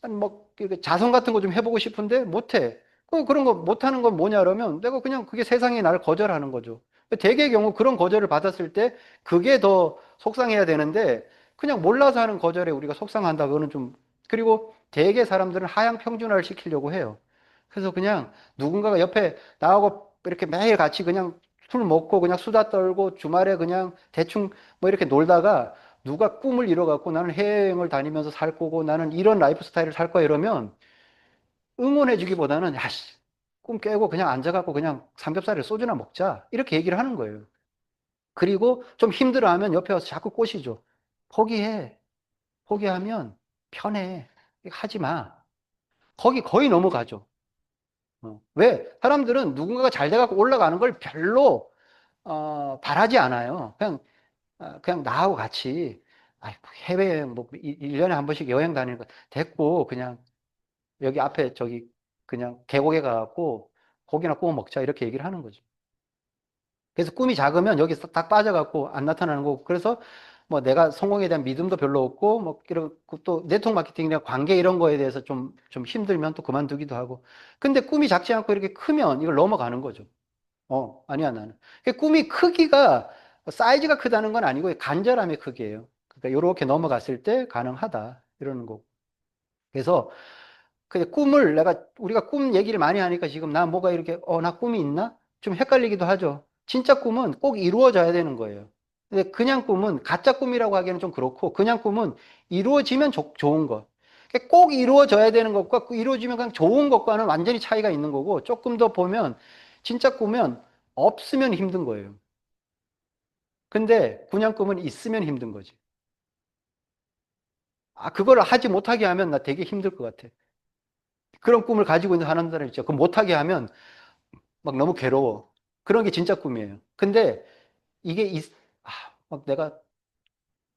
A: 뭐, 자선 같은 거 좀 해보고 싶은데 못해. 그런 거 못하는 건 뭐냐 그러면 내가 그냥 그게 세상이 나를 거절하는 거죠. 대개의 경우 그런 거절을 받았을 때 그게 더 속상해야 되는데 그냥 몰라서 하는 거절에 우리가 속상한다. 그거는 좀, 그리고 대개 사람들은 하향 평준화를 시키려고 해요. 그래서 그냥 누군가가 옆에 나하고 이렇게 매일 같이 그냥 술 먹고 그냥 수다 떨고 주말에 그냥 대충 뭐 이렇게 놀다가 누가 꿈을 이뤄갖고 나는 해외여행을 다니면서 살 거고 나는 이런 라이프 스타일을 살 거야 이러면 응원해주기보다는 야씨 꿈 깨고 그냥 앉아갖고 그냥 삼겹살에 소주나 먹자 이렇게 얘기를 하는 거예요. 그리고 좀 힘들어하면 옆에 와서 자꾸 꼬시죠. 포기해. 포기하면 편해. 하지 마. 거기 거의 넘어가죠. 왜? 사람들은 누군가가 잘 돼갖고 올라가는 걸 별로 바라지 않아요. 그냥 나하고 같이 해외여행 뭐 1년에 한 번씩 여행 다니는 거 됐고 그냥 여기 앞에 저기 그냥 계곡에 가갖고 고기나 구워 먹자 이렇게 얘기를 하는 거죠. 그래서 꿈이 작으면 여기 딱 빠져갖고 안 나타나는 거고 그래서 뭐 내가 성공에 대한 믿음도 별로 없고, 뭐, 이렇고 또 네트워크 마케팅이나 관계 이런 거에 대해서 좀 힘들면 또 그만두기도 하고. 근데 꿈이 작지 않고 이렇게 크면 이걸 넘어가는 거죠. 아니야, 나는. 꿈이 크기가, 사이즈가 크다는 건 아니고 간절함의 크기예요. 그러니까 이렇게 넘어갔을 때 가능하다. 이러는 거고. 그래서 꿈을 우리가 꿈 얘기를 많이 하니까 지금 나 뭐가 이렇게, 나 꿈이 있나? 좀 헷갈리기도 하죠. 진짜 꿈은 꼭 이루어져야 되는 거예요. 근데 그냥 꿈은 가짜 꿈이라고 하기에는 좀 그렇고, 그냥 꿈은 이루어지면 좋은 것. 꼭 이루어져야 되는 것과 이루어지면 그냥 좋은 것과는 완전히 차이가 있는 거고, 조금 더 보면, 진짜 꿈은 없으면 힘든 거예요. 근데 그냥 꿈은 있으면 힘든 거지. 그걸 하지 못하게 하면 나 되게 힘들 것 같아. 그런 꿈을 가지고 있는 사람들은 있죠. 그 못하게 하면 막 너무 괴로워. 그런 게 진짜 꿈이에요. 근데 이게 막 내가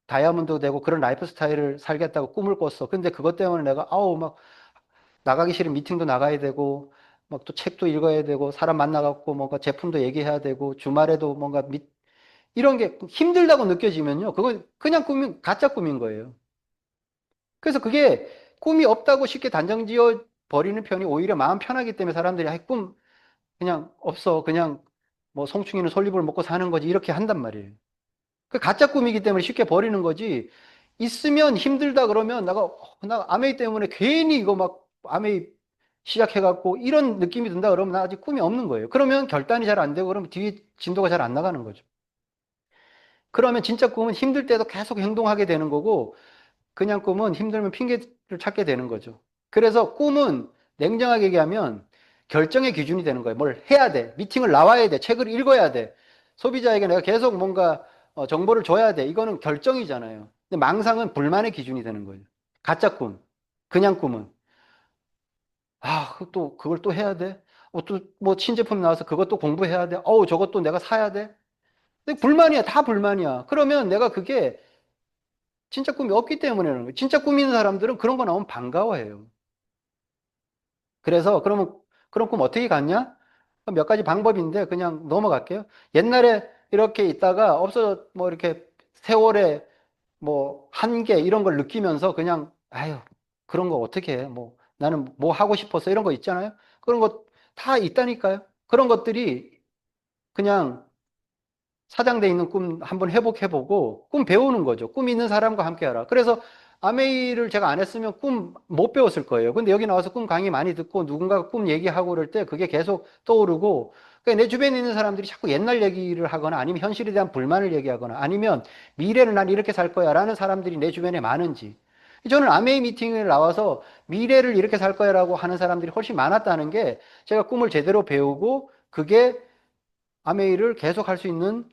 A: 다이아몬드 되고 그런 라이프 스타일을 살겠다고 꿈을 꿨어. 근데 그것 때문에 내가 막 나가기 싫은 미팅도 나가야 되고 막 또 책도 읽어야 되고 사람 만나갖고 뭔가 제품도 얘기해야 되고 주말에도 뭔가 이런 게 힘들다고 느껴지면요. 그건 그냥 가짜 꿈인 거예요. 그래서 그게 꿈이 없다고 쉽게 단정 지어 버리는 편이 오히려 마음 편하기 때문에 사람들이 꿈 그냥 없어. 그냥 뭐 송충이는 솔잎을 먹고 사는 거지. 이렇게 한단 말이에요. 그 가짜 꿈이기 때문에 쉽게 버리는 거지. 있으면 힘들다 그러면 나 아메이 때문에 괜히 이거 막 아메이 시작해갖고 이런 느낌이 든다 그러면 나 아직 꿈이 없는 거예요. 그러면 결단이 잘 안 되고 그러면 뒤에 진도가 잘 안 나가는 거죠. 그러면 진짜 꿈은 힘들 때도 계속 행동하게 되는 거고 그냥 꿈은 힘들면 핑계를 찾게 되는 거죠. 그래서 꿈은 냉정하게 얘기하면 결정의 기준이 되는 거예요. 뭘 해야 돼. 미팅을 나와야 돼. 책을 읽어야 돼. 소비자에게 내가 계속 뭔가 정보를 줘야 돼. 이거는 결정이잖아요. 근데 망상은 불만의 기준이 되는 거예요. 가짜 꿈. 그냥 꿈은. 그걸 또 해야 돼? 또, 뭐, 신제품 나와서 그것도 공부해야 돼? 저것도 내가 사야 돼? 근데 불만이야. 다 불만이야. 그러면 내가 그게 진짜 꿈이 없기 때문에 그런 거예요. 진짜 꿈 있는 사람들은 그런 거 나오면 반가워해요. 그래서 그러면 그런 꿈 어떻게 갔냐? 몇 가지 방법인데 그냥 넘어갈게요. 옛날에 이렇게 있다가 없어져 뭐 이렇게 세월에 뭐 한계 이런 걸 느끼면서 그냥 아유 그런 거 어떻게 해? 뭐 나는 뭐 하고 싶어서 이런 거 있잖아요. 그런 거 다 있다니까요. 그런 것들이 그냥 사장돼 있는 꿈 한번 회복해보고 꿈 배우는 거죠. 꿈 있는 사람과 함께 하라. 그래서 아메이를 제가 안 했으면 꿈 못 배웠을 거예요. 근데 여기 나와서 꿈 강의 많이 듣고 누군가가 꿈 얘기하고 그럴 때 그게 계속 떠오르고 그러니까 내 주변에 있는 사람들이 자꾸 옛날 얘기를 하거나 아니면 현실에 대한 불만을 얘기하거나 아니면 미래는 난 이렇게 살 거야 라는 사람들이 내 주변에 많은지 저는 아메이 미팅을 나와서 미래를 이렇게 살 거야 라고 하는 사람들이 훨씬 많았다는 게 제가 꿈을 제대로 배우고 그게 아메이를 계속 할 수 있는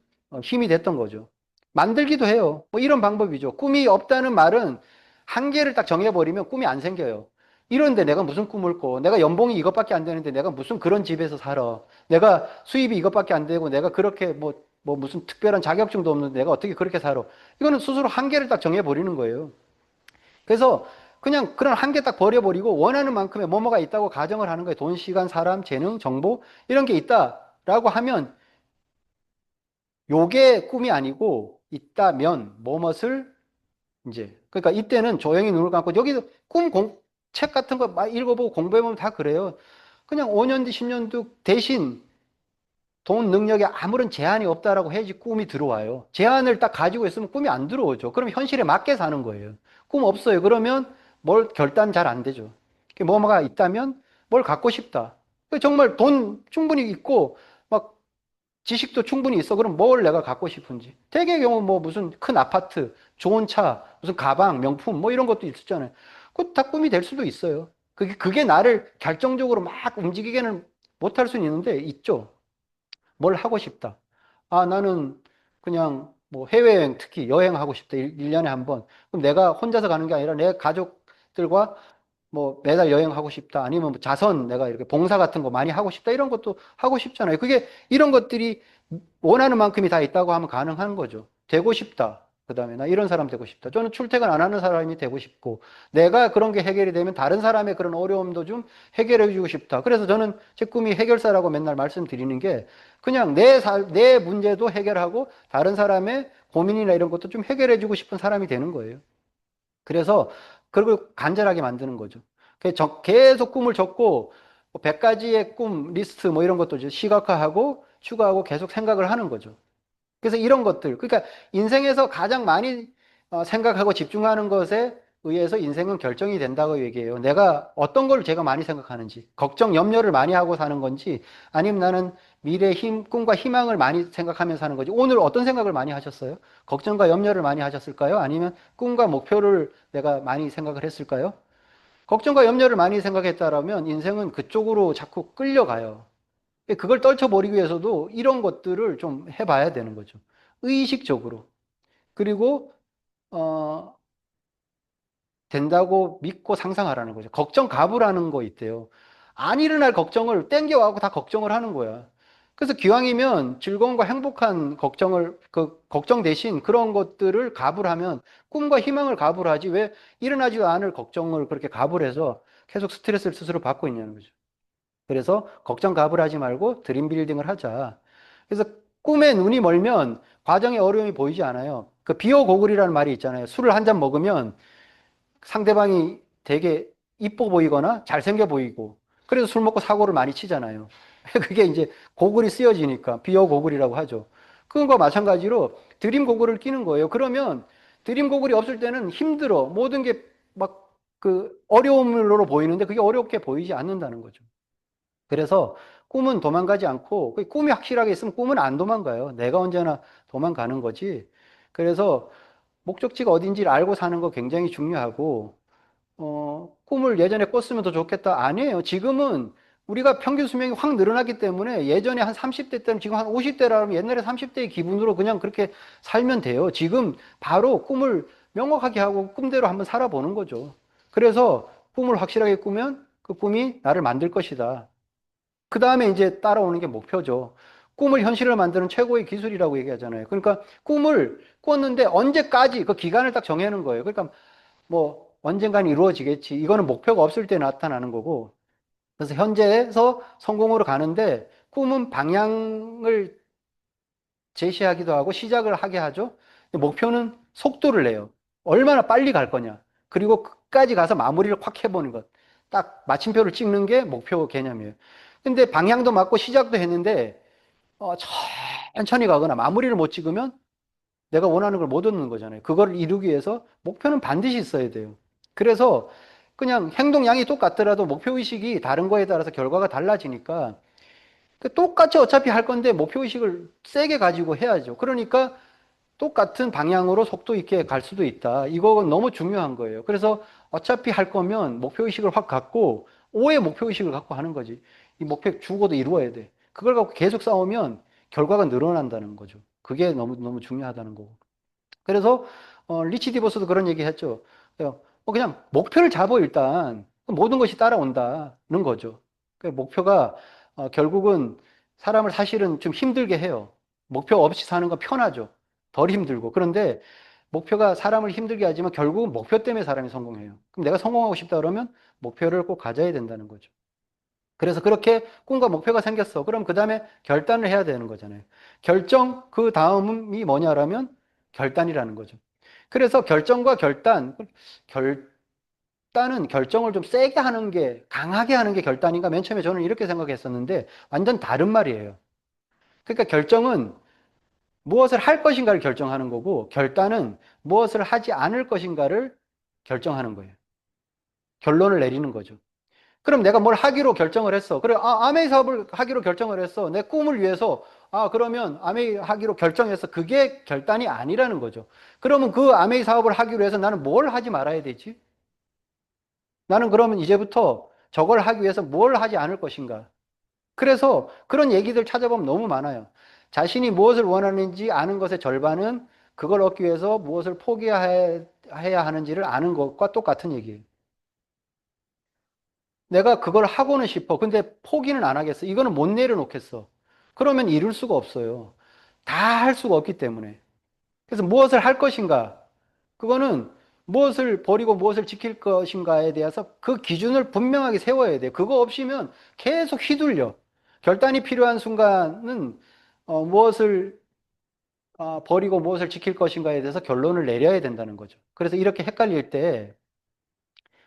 A: 힘이 됐던 거죠. 만들기도 해요. 뭐 이런 방법이죠. 꿈이 없다는 말은 한계를 딱 정해버리면 꿈이 안 생겨요. 이런데 내가 무슨 꿈을 꿔? 내가 연봉이 이것밖에 안 되는데 내가 무슨 그런 집에서 살아? 내가 수입이 이것밖에 안 되고 내가 그렇게 뭐 무슨 특별한 자격증도 없는데 내가 어떻게 그렇게 살아? 이거는 스스로 한계를 딱 정해버리는 거예요. 그래서 그냥 그런 한계 딱 버려버리고 원하는 만큼의 뭐뭐가 있다고 가정을 하는 거예요. 돈, 시간, 사람, 재능, 정보 이런 게 있다라고 하면 요게 꿈이 아니고 있다면 뭐뭇을 이제 그러니까 이때는 조용히 눈을 감고 여기도 책 같은 거 막 읽어보고 공부해보면 다 그래요. 그냥 5년 뒤, 10년 뒤 대신 돈 능력에 아무런 제한이 없다라고 해야지 꿈이 들어와요. 제한을 딱 가지고 있으면 꿈이 안 들어오죠. 그럼 현실에 맞게 사는 거예요. 꿈 없어요. 그러면 뭘 결단 잘 안 되죠. 뭐가 있다면 뭘 갖고 싶다. 정말 돈 충분히 있고 막 지식도 충분히 있어. 그럼 뭘 내가 갖고 싶은지. 대개의 경우 뭐 무슨 큰 아파트, 좋은 차, 무슨 가방, 명품 뭐 이런 것도 있었잖아요. 그거 다 꿈이 될 수도 있어요. 그게 나를 결정적으로 막 움직이게는 못할 수는 있는데 있죠. 뭘 하고 싶다. 나는 그냥 뭐 해외여행 특히 여행하고 싶다. 1년에 한 번. 그럼 내가 혼자서 가는 게 아니라 내 가족들과 뭐 매달 여행하고 싶다. 아니면 뭐 자선 내가 이렇게 봉사 같은 거 많이 하고 싶다. 이런 것도 하고 싶잖아요. 그게 이런 것들이 원하는 만큼이 다 있다고 하면 가능한 거죠. 되고 싶다. 그다음에 나 이런 사람 되고 싶다. 저는 출퇴근 안 하는 사람이 되고 싶고, 내가 그런 게 해결이 되면 다른 사람의 그런 어려움도 좀 해결해 주고 싶다. 그래서 저는 제 꿈이 해결사라고 맨날 말씀드리는 게, 그냥 내 문제도 해결하고 다른 사람의 고민이나 이런 것도 좀 해결해 주고 싶은 사람이 되는 거예요. 그래서 그걸 간절하게 만드는 거죠. 계속 꿈을 적고, 100가지의 꿈 리스트 뭐 이런 것도 이제 시각화하고 추가하고 계속 생각을 하는 거죠. 그래서 이런 것들, 그러니까 인생에서 가장 많이 생각하고 집중하는 것에 의해서 인생은 결정이 된다고 얘기해요. 내가 어떤 걸 제가 많이 생각하는지, 걱정, 염려를 많이 하고 사는 건지, 아니면 나는 미래의 꿈과 희망을 많이 생각하면서 사는 건지, 오늘 어떤 생각을 많이 하셨어요? 걱정과 염려를 많이 하셨을까요? 아니면 꿈과 목표를 내가 많이 생각을 했을까요? 걱정과 염려를 많이 생각했다라면 인생은 그쪽으로 자꾸 끌려가요. 그걸 떨쳐버리기 위해서도 이런 것들을 좀 해봐야 되는 거죠. 의식적으로. 그리고, 어, 된다고 믿고 상상하라는 거죠. 걱정 가부라는 거 있대요. 안 일어날 걱정을 땡겨와고 다 걱정을 하는 거야. 그래서 기왕이면 즐거움과 행복한 걱정 대신 그런 것들을 가부를 하면 꿈과 희망을 가부를 하지, 왜 일어나지도 않을 걱정을 그렇게 가부를 해서 계속 스트레스를 스스로 받고 있냐는 거죠. 그래서 걱정 가불 하지 말고 드림 빌딩을 하자. 그래서 꿈에 눈이 멀면 과정의 어려움이 보이지 않아요. 그 비호고글이라는 말이 있잖아요. 술을 한 잔 먹으면 상대방이 되게 이뻐 보이거나 잘생겨 보이고, 그래서 술 먹고 사고를 많이 치잖아요. 그게 이제 고글이 쓰여지니까 비호고글이라고 하죠. 그거 마찬가지로 드림 고글을 끼는 거예요. 그러면 드림 고글이 없을 때는 힘들어. 모든 게 막 그 어려움으로 보이는데 그게 어렵게 보이지 않는다는 거죠. 그래서 꿈은 도망가지 않고, 그 꿈이 확실하게 있으면 꿈은 안 도망가요. 내가 언제나 도망가는 거지. 그래서 목적지가 어딘지를 알고 사는 거 굉장히 중요하고, 꿈을 예전에 꿨으면 더 좋겠다. 아니에요. 지금은 우리가 평균 수명이 확 늘어났기 때문에 예전에 한 30대 때는 지금 한 50대라면 옛날에 30대의 기분으로 그냥 그렇게 살면 돼요. 지금 바로 꿈을 명확하게 하고 꿈대로 한번 살아보는 거죠. 그래서 꿈을 확실하게 꾸면 그 꿈이 나를 만들 것이다. 그 다음에 이제 따라오는 게 목표죠. 꿈을 현실로 만드는 최고의 기술이라고 얘기하잖아요. 그러니까 꿈을 꿨는데 언제까지 그 기간을 딱 정해놓은 거예요. 그러니까 뭐 언젠간 이루어지겠지. 이거는 목표가 없을 때 나타나는 거고. 그래서 현재에서 성공으로 가는데 꿈은 방향을 제시하기도 하고 시작을 하게 하죠. 목표는 속도를 내요. 얼마나 빨리 갈 거냐. 그리고 끝까지 가서 마무리를 확 해보는 것. 딱 마침표를 찍는 게 목표 개념이에요. 근데 방향도 맞고 시작도 했는데 천천히 가거나 마무리를 못 찍으면 내가 원하는 걸 못 얻는 거잖아요. 그걸 이루기 위해서 목표는 반드시 있어야 돼요. 그래서 그냥 행동량이 똑같더라도 목표의식이 다른 거에 따라서 결과가 달라지니까 똑같이 어차피 할 건데 목표의식을 세게 가지고 해야죠. 그러니까 똑같은 방향으로 속도 있게 갈 수도 있다. 이건 너무 중요한 거예요. 그래서 어차피 할 거면 목표의식을 확 갖고 오의 목표의식을 갖고 하는 거지. 이 목표 주고도 이루어야 돼. 그걸 갖고 계속 싸우면 결과가 늘어난다는 거죠. 그게 너무 중요하다는 거고. 그래서 리치 디버스도 그런 얘기 했죠. 그냥 목표를 잡어 일단 모든 것이 따라온다는 거죠. 목표가 결국은 사람을 사실은 좀 힘들게 해요. 목표 없이 사는 건 편하죠. 덜 힘들고. 그런데 목표가 사람을 힘들게 하지만 결국은 목표 때문에 사람이 성공해요. 그럼 내가 성공하고 싶다 그러면 목표를 꼭 가져야 된다는 거죠. 그래서 그렇게 꿈과 목표가 생겼어. 그럼 그 다음에 결단을 해야 되는 거잖아요. 그 다음이 뭐냐라면 결단이라는 거죠. 그래서 결정과 결단은 결정을 좀 세게 하는 게, 강하게 하는 게 결단인가? 맨 처음에 저는 이렇게 생각했었는데 완전 다른 말이에요. 그러니까 결정은 무엇을 할 것인가를 결정하는 거고, 결단은 무엇을 하지 않을 것인가를 결정하는 거예요. 결론을 내리는 거죠. 그럼 내가 뭘 하기로 결정을 했어. 그래, 아메이 사업을 하기로 결정을 했어. 내 꿈을 위해서. 그러면 아메이 하기로 결정해서 그게 결단이 아니라는 거죠. 그러면 그 아메이 사업을 하기로 해서 나는 뭘 하지 말아야 되지? 나는 그러면 이제부터 저걸 하기 위해서 뭘 하지 않을 것인가? 그래서 그런 얘기들 찾아보면 너무 많아요. 자신이 무엇을 원하는지 아는 것의 절반은 그걸 얻기 위해서 무엇을 포기해야 하는지를 아는 것과 똑같은 얘기예요. 내가 그걸 하고는 싶어. 근데 포기는 안 하겠어. 이거는 못 내려놓겠어. 그러면 이룰 수가 없어요. 다 할 수가 없기 때문에. 그래서 무엇을 할 것인가? 그거는 무엇을 버리고 무엇을 지킬 것인가에 대해서 그 기준을 분명하게 세워야 돼요. 그거 없이면 계속 휘둘려. 결단이 필요한 순간은 무엇을 버리고 무엇을 지킬 것인가에 대해서 결론을 내려야 된다는 거죠. 그래서 이렇게 헷갈릴 때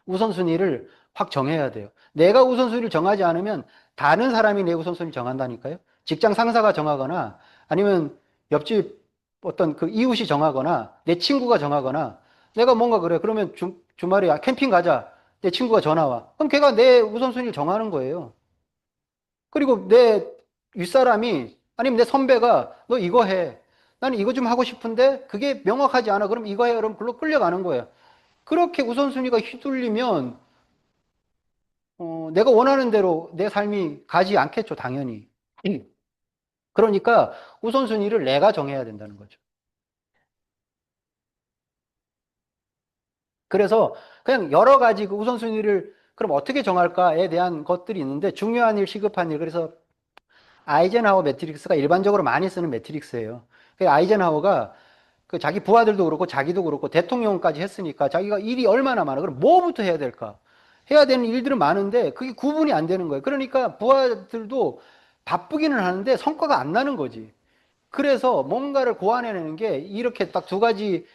A: 우선순위를 확 정해야 돼요. 내가 우선순위를 정하지 않으면 다른 사람이 내 우선순위를 정한다니까요. 직장 상사가 정하거나 아니면 옆집 어떤 그 이웃이 정하거나 내 친구가 정하거나 내가 뭔가 그래. 그러면 주말에 캠핑 가자. 내 친구가 전화 와. 그럼 걔가 내 우선순위를 정하는 거예요. 그리고 내 윗사람이 아니면 내 선배가 너 이거 해. 나는 이거 좀 하고 싶은데 그게 명확하지 않아. 그럼 이거 해. 그럼 글로 끌려가는 거예요. 그렇게 우선순위가 휘둘리면 내가 원하는 대로 내 삶이 가지 않겠죠, 당연히. 그러니까 우선순위를 내가 정해야 된다는 거죠. 그래서 그냥 여러 가지 그 우선순위를 그럼 어떻게 정할까에 대한 것들이 있는데 중요한 일, 시급한 일. 그래서 아이젠하워 매트릭스가 일반적으로 많이 쓰는 매트릭스예요. 그 아이젠하워가 그 자기 부하들도 그렇고 자기도 그렇고 대통령까지 했으니까 자기가 일이 얼마나 많아. 그럼 뭐부터 해야 될까? 해야 되는 일들은 많은데 그게 구분이 안 되는 거예요. 그러니까 부하들도 바쁘기는 하는데 성과가 안 나는 거지. 그래서 뭔가를 고안해내는 게 이렇게 딱 두 가지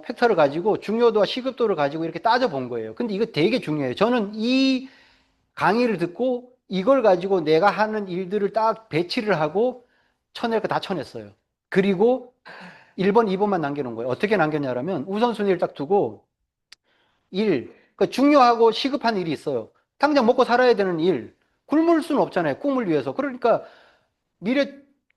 A: 팩터를 가지고 중요도와 시급도를 가지고 이렇게 따져본 거예요. 근데 이거 되게 중요해요. 저는 이 강의를 듣고 이걸 가지고 내가 하는 일들을 딱 배치를 하고 쳐낼 거 다 쳐냈어요. 그리고 1번, 2번만 남겨놓은 거예요. 어떻게 남겼냐면 우선순위를 딱 두고 일, 그 중요하고 시급한 일이 있어요. 당장 먹고 살아야 되는 일, 굶을 수는 없잖아요. 꿈을 위해서. 그러니까 미래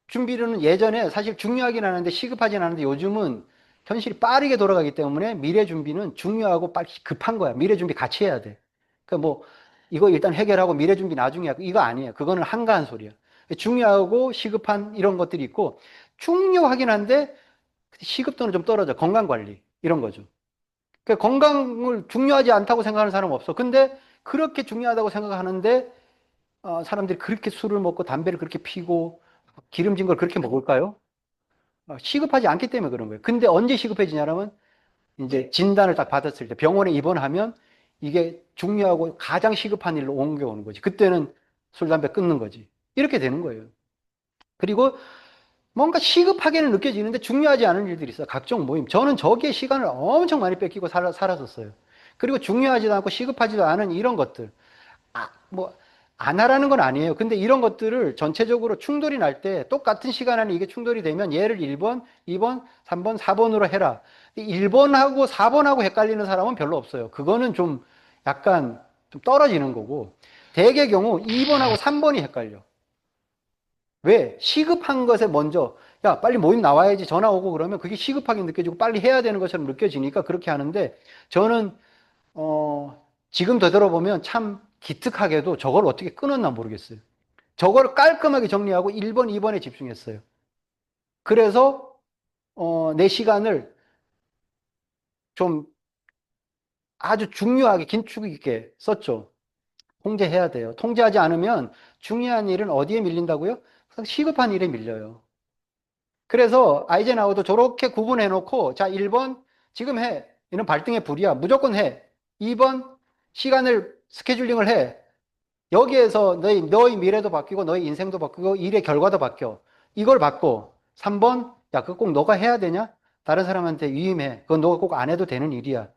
A: 준비는 예전에 사실 중요하긴 하는데 시급하진 않은데 요즘은 현실이 빠르게 돌아가기 때문에 미래 준비는 중요하고 빨리 급한 거야. 미래 준비 같이 해야 돼. 그러니까 뭐 이거 일단 해결하고 미래 준비 나중에 하고 이거 아니에요. 그거는 한가한 소리야. 중요하고 시급한 이런 것들이 있고 중요하긴 한데 시급도는 좀 떨어져. 건강 관리 이런 거죠. 그러니까 건강을 중요하지 않다고 생각하는 사람은 없어. 근데 그렇게 중요하다고 생각하는데 사람들이 그렇게 술을 먹고 담배를 그렇게 피고 기름진 걸 그렇게 먹을까요? 시급하지 않기 때문에 그런 거예요. 근데 언제 시급해지냐면 이제 진단을 딱 받았을 때 병원에 입원하면 이게 중요하고 가장 시급한 일로 옮겨오는 거지. 그때는 술, 담배 끊는 거지. 이렇게 되는 거예요. 그리고 뭔가 시급하게는 느껴지는데 중요하지 않은 일들이 있어요. 각종 모임. 저는 저기에 시간을 엄청 많이 뺏기고 살았었어요. 그리고 중요하지도 않고 시급하지도 않은 이런 것들. 뭐, 안 하라는 건 아니에요. 근데 이런 것들을 전체적으로 충돌이 날 때 똑같은 시간 안에 이게 충돌이 되면 얘를 1번, 2번, 3번, 4번으로 해라. 1번하고 4번하고 헷갈리는 사람은 별로 없어요. 그거는 좀 약간 좀 떨어지는 거고. 대개 경우 2번하고 3번이 헷갈려. 왜? 시급한 것에 먼저, 야, 빨리 모임 나와야지 전화 오고 그러면 그게 시급하게 느껴지고 빨리 해야 되는 것처럼 느껴지니까 그렇게 하는데 저는 지금 되돌아보면 참 기특하게도 저걸 어떻게 끊었나 모르겠어요. 저걸 깔끔하게 정리하고 1번, 2번에 집중했어요. 그래서 내 시간을 좀 아주 중요하게 긴축 있게 썼죠. 통제해야 돼요. 통제하지 않으면 중요한 일은 어디에 밀린다고요? 시급한 일에 밀려요. 그래서 아이젠하워도 저렇게 구분해 놓고 자, 1번 지금 해. 이는 발등의 불이야. 무조건 해. 2번 시간을 스케줄링을 해. 여기에서 너의 미래도 바뀌고 너의 인생도 바뀌고 일의 결과도 바뀌어. 이걸 받고 3번 야, 그거 꼭 너가 해야 되냐? 다른 사람한테 위임해. 그건 너가 꼭 안 해도 되는 일이야.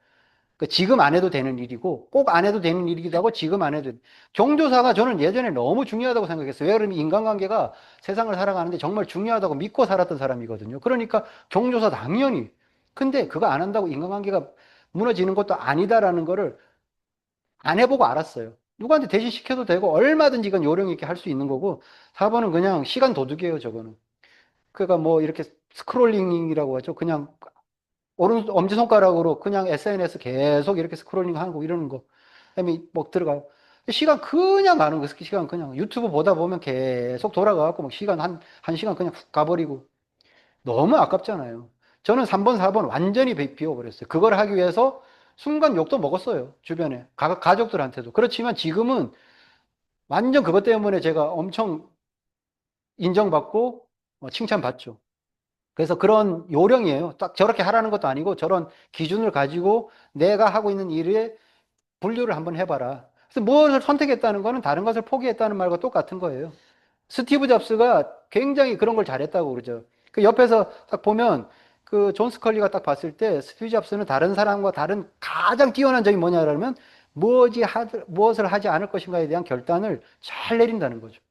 A: 그 지금 안 해도 되는 일이고 꼭 안 해도 되는 일이기도 하고 지금 안 해도 경조사가 저는 예전에 너무 중요하다고 생각했어요. 왜 그러면 인간관계가 세상을 살아가는데 정말 중요하다고 믿고 살았던 사람이거든요. 그러니까 경조사 당연히. 근데 그거 안 한다고 인간관계가 무너지는 것도 아니다라는 거를 안 해보고 알았어요. 누구한테 대신 시켜도 되고 얼마든지 이건 요령 있게 할 수 있는 거고 4번은 그냥 시간 도둑이에요, 저거는. 그러니까 뭐 이렇게 스크롤링이라고 하죠. 그냥 오른 엄지손가락으로 그냥 SNS 계속 이렇게 스크롤링 하고 이러는 거. 그다음에 뭐 들어가요. 시간 그냥 가는 거, 시간 그냥 유튜브 보다 보면 계속 돌아가갖고 막 시간 한 시간 그냥 훅 가버리고 너무 아깝잖아요. 저는 3번, 4번 완전히 비워버렸어요. 그걸 하기 위해서 순간 욕도 먹었어요. 주변에. 가족들한테도. 그렇지만 지금은 완전 그것 때문에 제가 엄청 인정받고 칭찬받죠. 그래서 그런 요령이에요. 딱 저렇게 하라는 것도 아니고 저런 기준을 가지고 내가 하고 있는 일에 분류를 한번 해봐라. 그래서 무엇을 선택했다는 거는 다른 것을 포기했다는 말과 똑같은 거예요. 스티브 잡스가 굉장히 그런 걸 잘했다고 그러죠. 그 옆에서 딱 보면 그 존 스컬리가 딱 봤을 때 스티브 잡스는 다른 사람과 다른 가장 뛰어난 점이 뭐냐라면 무엇을 하지 않을 것인가에 대한 결단을 잘 내린다는 거죠.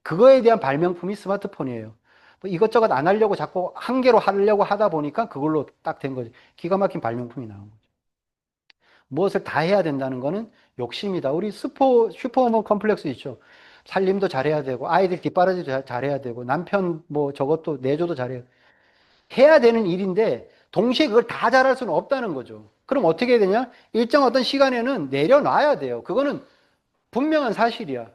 A: 그거에 대한 발명품이 스마트폰이에요. 뭐 이것저것 안 하려고 자꾸 한 개로 하려고 하다 보니까 그걸로 딱 된 거죠. 기가 막힌 발명품이 나온 거죠. 무엇을 다 해야 된다는 거는 욕심이다. 우리 슈퍼우먼 컴플렉스 있죠. 살림도 잘해야 되고, 아이들 뒷바라지도 잘해야 되고, 남편 뭐 저것도 내조도 잘해야 해야 되는 일인데, 동시에 그걸 다 잘할 수는 없다는 거죠. 그럼 어떻게 해야 되냐? 일정 어떤 시간에는 내려놔야 돼요. 그거는 분명한 사실이야.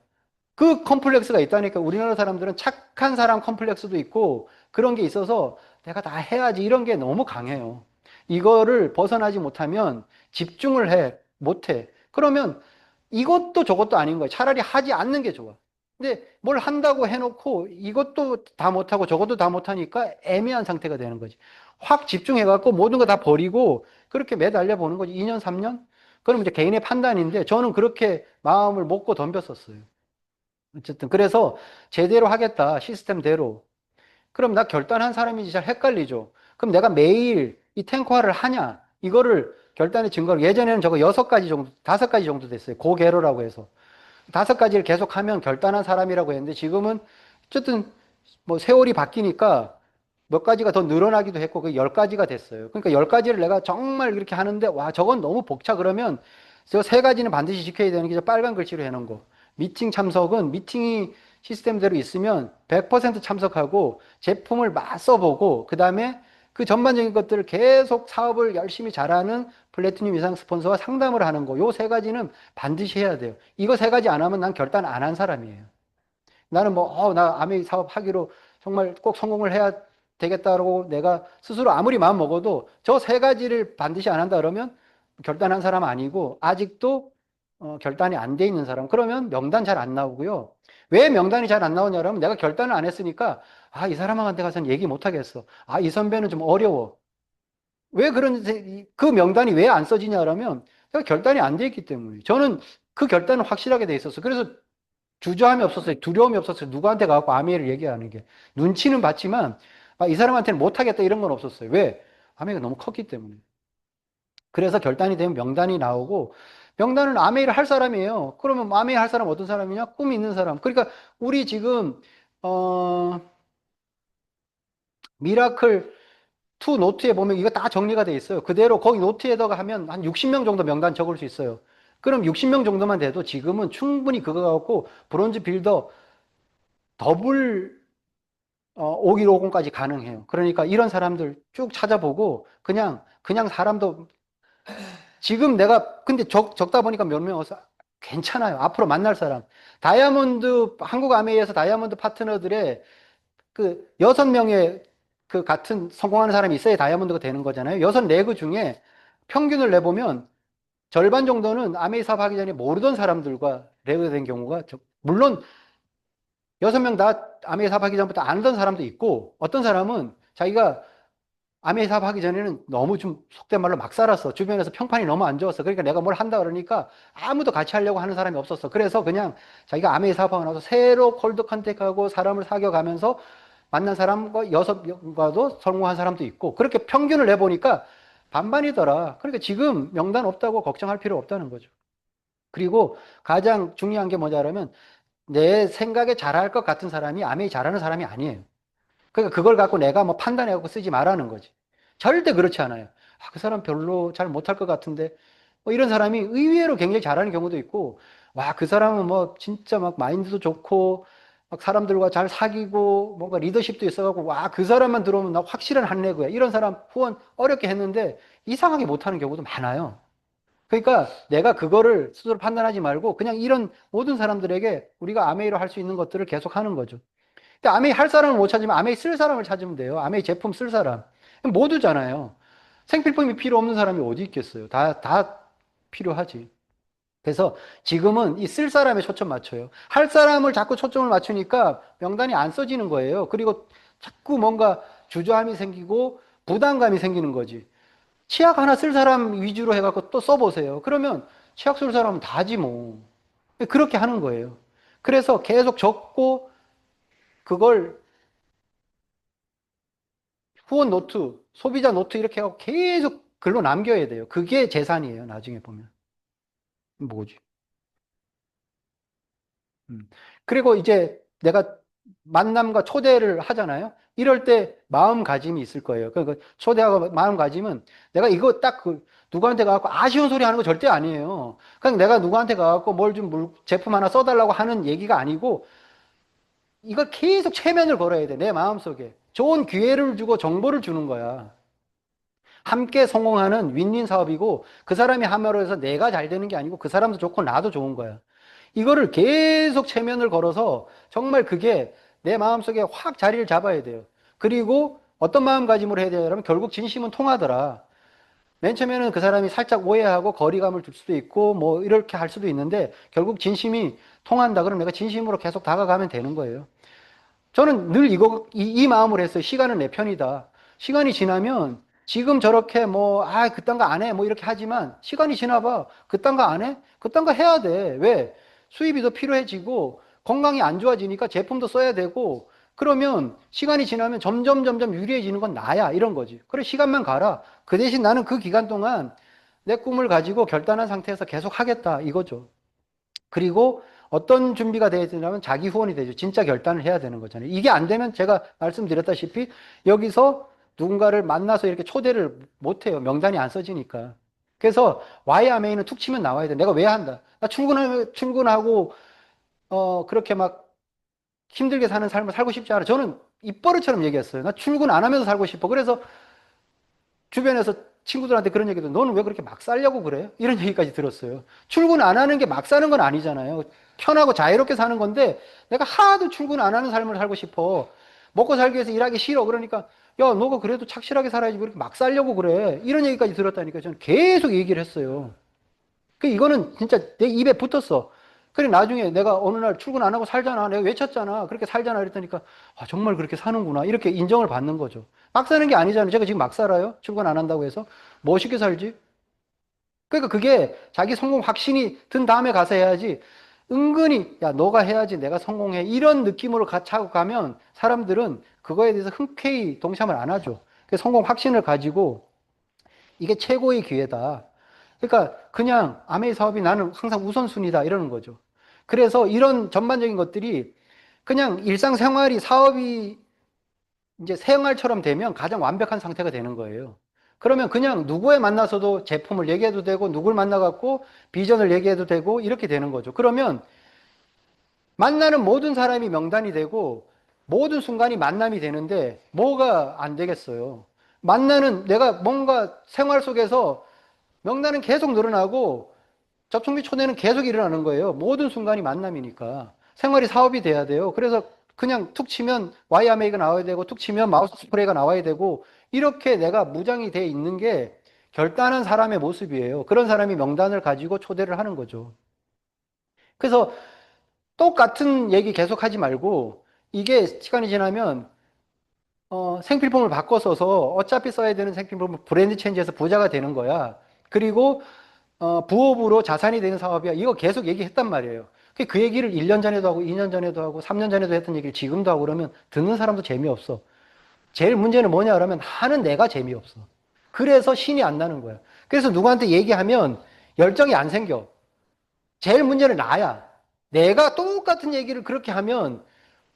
A: 그 컴플렉스가 있다니까. 우리나라 사람들은 착한 사람 컴플렉스도 있고 그런 게 있어서 내가 다 해야지 이런 게 너무 강해요. 이거를 벗어나지 못하면 집중을 못해. 그러면 이것도 저것도 아닌 거야. 차라리 하지 않는 게 좋아. 근데 뭘 한다고 해놓고 이것도 다 못하고 저것도 다 못하니까 애매한 상태가 되는 거지. 확 집중해갖고 모든 거 다 버리고 그렇게 매달려 보는 거지. 2년, 3년? 그럼 이제 개인의 판단인데 저는 그렇게 마음을 먹고 덤볐었어요. 어쨌든 그래서 제대로 하겠다 시스템대로. 그럼 나 결단한 사람인지 잘 헷갈리죠. 그럼 내가 매일 이 탱커화를 하냐 이거를 결단의 증거로 예전에는 저거 6가지 정도 5가지 정도 됐어요. 고개로라고 해서 5가지를 계속하면 결단한 사람이라고 했는데 지금은 어쨌든 뭐 세월이 바뀌니까 몇 가지가 더 늘어나기도 했고 그 10가지가 됐어요. 그러니까 10가지를 내가 정말 이렇게 하는데 와 저건 너무 벅차 그러면 저 3가지는 반드시 지켜야 되는 게 빨간 글씨로 해놓은 거. 미팅 참석은 미팅이 시스템대로 있으면 100% 참석하고 제품을 막 써보고 그 다음에 그 전반적인 것들을 계속 사업을 열심히 잘하는 플래티늄 이상 스폰서와 상담을 하는 거. 요 3가지는 반드시 해야 돼요. 이거 3가지 안 하면 난 결단 안 한 사람이에요. 나는 뭐, 나 아메이 사업 하기로 정말 꼭 성공을 해야 되겠다라고 내가 스스로 아무리 마음 먹어도 저 3가지를 반드시 안 한다 그러면 결단한 사람 아니고 아직도 결단이 안 돼 있는 사람. 그러면 명단 잘 안 나오고요. 왜 명단이 잘 안 나오냐면 내가 결단을 안 했으니까 이 사람한테 가서는 얘기 못 하겠어. 이 선배는 좀 어려워. 왜 그 명단이 왜 안 써지냐 그러면 내가 결단이 안 돼 있기 때문에. 저는 그 결단은 확실하게 돼 있었어. 그래서 주저함이 없었어요. 두려움이 없었어요. 누구한테 가고 아메이를 얘기하는 게. 눈치는 봤지만, 이 사람한테는 못하겠다 이런 건 없었어요. 왜? 아메이가 너무 컸기 때문에. 그래서 결단이 되면 명단이 나오고, 명단은 아메이를 할 사람이에요. 그러면 아메이 할 사람 어떤 사람이냐? 꿈이 있는 사람. 그러니까 우리 지금, 어, 미라클 2 노트에 보면 이거 다 정리가 돼 있어요. 그대로 거기 노트에다가 하면 한 60명 정도 명단 적을 수 있어요. 그럼 60명 정도만 돼도 지금은 충분히 그거 갖고 브론즈 빌더 더블 5150까지 가능해요. 그러니까 이런 사람들 쭉 찾아보고 그냥 사람도 지금 내가 근데 적다 보니까 몇 명 와서 괜찮아요. 앞으로 만날 사람. 다이아몬드 한국 아메이에서 다이아몬드 파트너들의 그 6명의 그 같은 성공하는 사람이 있어야 다이아몬드가 되는 거잖아요. 6레그 중에 평균을 내보면 절반 정도는 아메이 사업 하기 전에 모르던 사람들과 레그 된 경우가 물론 6명 다 아메이 사업 하기 전부터 아는 사람도 있고 어떤 사람은 자기가 아메이 사업 하기 전에는 너무 좀 속된 말로 막 살았어. 주변에서 평판이 너무 안 좋았어. 그러니까 내가 뭘 한다 그러니까 아무도 같이 하려고 하는 사람이 없었어. 그래서 그냥 자기가 아메이 사업하고 나서 새로 콜드 컨택하고 사람을 사귀어가면서 만난 사람과 6명과도 성공한 사람도 있고 그렇게 평균을 내보니까 반반이더라. 그러니까 지금 명단 없다고 걱정할 필요 없다는 거죠. 그리고 가장 중요한 게 뭐냐면 내 생각에 잘할 것 같은 사람이 아메이 잘하는 사람이 아니에요. 그러니까 그걸 갖고 내가 뭐 판단해갖고 쓰지 말라는 거지. 절대 그렇지 않아요. 그 사람 별로 잘 못할 것 같은데 뭐 이런 사람이 의외로 굉장히 잘하는 경우도 있고 그 사람은 뭐 진짜 막 마인드도 좋고 막 사람들과 잘 사귀고 뭔가 리더십도 있어갖고 그 사람만 들어오면 나 확실한 한레그야. 이런 사람 후원 어렵게 했는데 이상하게 못하는 경우도 많아요. 그러니까 내가 그거를 스스로 판단하지 말고 그냥 이런 모든 사람들에게 우리가 아메이로 할 수 있는 것들을 계속 하는 거죠. 근데 아메이 할 사람을 못 찾으면 아메이 쓸 사람을 찾으면 돼요. 아메이 제품 쓸 사람. 모두잖아요. 생필품이 필요 없는 사람이 어디 있겠어요. 다 필요하지. 그래서 지금은 이 쓸 사람에 초점 맞춰요. 할 사람을 자꾸 초점을 맞추니까 명단이 안 써지는 거예요. 그리고 자꾸 뭔가 주저함이 생기고 부담감이 생기는 거지. 치약 하나 쓸 사람 위주로 해갖고 또 써보세요. 그러면 치약 쓸 사람은 다지 뭐. 그렇게 하는 거예요. 그래서 계속 적고 그걸 후원 노트, 소비자 노트 이렇게 하고 계속 글로 남겨야 돼요. 그게 재산이에요. 나중에 보면. 뭐지? 음. 그리고 이제 내가 만남과 초대를 하잖아요. 이럴 때 마음가짐이 있을 거예요. 그 초대하고 마음가짐은 내가 이거 딱 그 누구한테 가갖고 아쉬운 소리 하는 거 절대 아니에요. 그냥 내가 누구한테 가갖고 뭘 좀 제품 하나 써달라고 하는 얘기가 아니고 이걸 계속 체면을 걸어야 돼. 내 마음속에. 좋은 기회를 주고 정보를 주는 거야. 함께 성공하는 윈윈 사업이고 그 사람이 함으로 해서 내가 잘 되는 게 아니고 그 사람도 좋고 나도 좋은 거야. 이거를 계속 체면을 걸어서 정말 그게 내 마음속에 확 자리를 잡아야 돼요. 그리고 어떤 마음가짐으로 해야 되냐면 결국 진심은 통하더라. 맨 처음에는 그 사람이 살짝 오해하고 거리감을 둘 수도 있고 뭐 이렇게 할 수도 있는데 결국 진심이 통한다. 그러면 내가 진심으로 계속 다가가면 되는 거예요. 저는 늘 이 마음으로 했어요. 시간은 내 편이다. 시간이 지나면 지금 저렇게 뭐, 그딴 거 안 해. 뭐 이렇게 하지만 시간이 지나봐. 그딴 거 안 해? 그딴 거 해야 돼. 왜? 수입이 더 필요해지고 건강이 안 좋아지니까 제품도 써야 되고 그러면 시간이 지나면 점점 유리해지는 건 나야. 이런 거지. 그래, 시간만 가라. 그 대신 나는 그 기간 동안 내 꿈을 가지고 결단한 상태에서 계속 하겠다. 이거죠. 그리고 어떤 준비가 되어야 되냐면 자기 후원이 되죠. 진짜 결단을 해야 되는 거잖아요. 이게 안 되면 제가 말씀드렸다시피 여기서 누군가를 만나서 이렇게 초대를 못 해요. 명단이 안 써지니까. 그래서 YMA는 툭 치면 나와야 돼. 내가 왜 한다? 나 출근하고 그렇게 막 힘들게 사는 삶을 살고 싶지 않아. 저는 입버릇처럼 얘기했어요. 나 출근 안 하면서 살고 싶어. 그래서 주변에서 친구들한테 그런 얘기도 너는 왜 그렇게 막 살려고 그래? 이런 얘기까지 들었어요. 출근 안 하는 게 막 사는 건 아니잖아요. 편하고 자유롭게 사는 건데 내가 하도 출근 안 하는 삶을 살고 싶어. 먹고 살기 위해서 일하기 싫어. 그러니까 야, 너가 그래도 착실하게 살아야지 왜 그렇게 막 살려고 그래? 이런 얘기까지 들었다니까 저는 계속 얘기를 했어요. 이거는 진짜 내 입에 붙었어. 그래, 나중에 내가 어느 날 출근 안 하고 살잖아. 내가 외쳤잖아. 그렇게 살잖아. 그랬더니까, 정말 그렇게 사는구나. 이렇게 인정을 받는 거죠. 막 사는 게 아니잖아요. 제가 지금 막 살아요. 출근 안 한다고 해서. 멋있게 살지. 그러니까 그게 자기 성공 확신이 든 다음에 가서 해야지. 은근히, 야, 너가 해야지. 내가 성공해. 이런 느낌으로 차고 가면 사람들은 그거에 대해서 흔쾌히 동참을 안 하죠. 그 성공 확신을 가지고 이게 최고의 기회다. 그러니까 그냥 아메이 사업이 나는 항상 우선순위다 이러는 거죠. 그래서 이런 전반적인 것들이 그냥 일상생활이 사업이 이제 생활처럼 되면 가장 완벽한 상태가 되는 거예요. 그러면 그냥 누구에 만나서도 제품을 얘기해도 되고 누굴 만나갖고 비전을 얘기해도 되고 이렇게 되는 거죠. 그러면 만나는 모든 사람이 명단이 되고 모든 순간이 만남이 되는데 뭐가 안 되겠어요. 만나는 내가 뭔가 생활 속에서 명단은 계속 늘어나고 접촉 및 초대는 계속 일어나는 거예요. 모든 순간이 만남이니까. 생활이 사업이 돼야 돼요. 그래서 그냥 툭 치면 와이어메이가 나와야 되고 툭 치면 마우스 스프레이가 나와야 되고 이렇게 내가 무장이 돼 있는 게 결단한 사람의 모습이에요. 그런 사람이 명단을 가지고 초대를 하는 거죠. 그래서 똑같은 얘기 계속 하지 말고 이게 시간이 지나면 생필품을 바꿔 써서 어차피 써야 되는 생필품을 브랜드 체인지해서 부자가 되는 거야. 그리고 부업으로 자산이 되는 사업이야. 이거 계속 얘기했단 말이에요. 그 얘기를 1년 전에도 하고 2년 전에도 하고 3년 전에도 했던 얘기를 지금도 하고 그러면 듣는 사람도 재미없어. 제일 문제는 뭐냐 그러면 하는 내가 재미없어. 그래서 신이 안 나는 거야. 그래서 누구한테 얘기하면 열정이 안 생겨. 제일 문제는 나야. 내가 똑같은 얘기를 그렇게 하면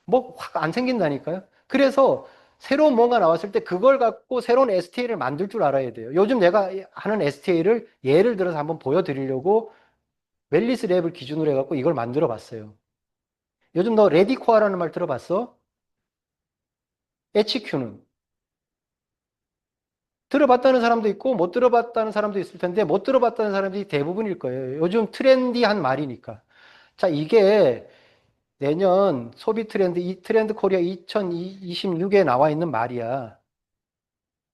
A: 뭐 확 안 생긴다니까요. 그래서 새로운 뭔가 나왔을 때 그걸 갖고 새로운 STA를 만들 줄 알아야 돼요. 요즘 내가 하는 STA를 예를 들어서 한번 보여드리려고 웰리스 랩을 기준으로 해갖고 이걸 만들어 봤어요. 요즘 너 레디코어라는 말 들어봤어? HQ는 들어봤다는 사람도 있고 못 들어봤다는 사람도 있을 텐데 못 들어봤다는 사람들이 대부분일 거예요. 요즘 트렌디한 말이니까. 자, 이게 내년 소비 트렌드, 이 트렌드 코리아 2026에 나와 있는 말이야.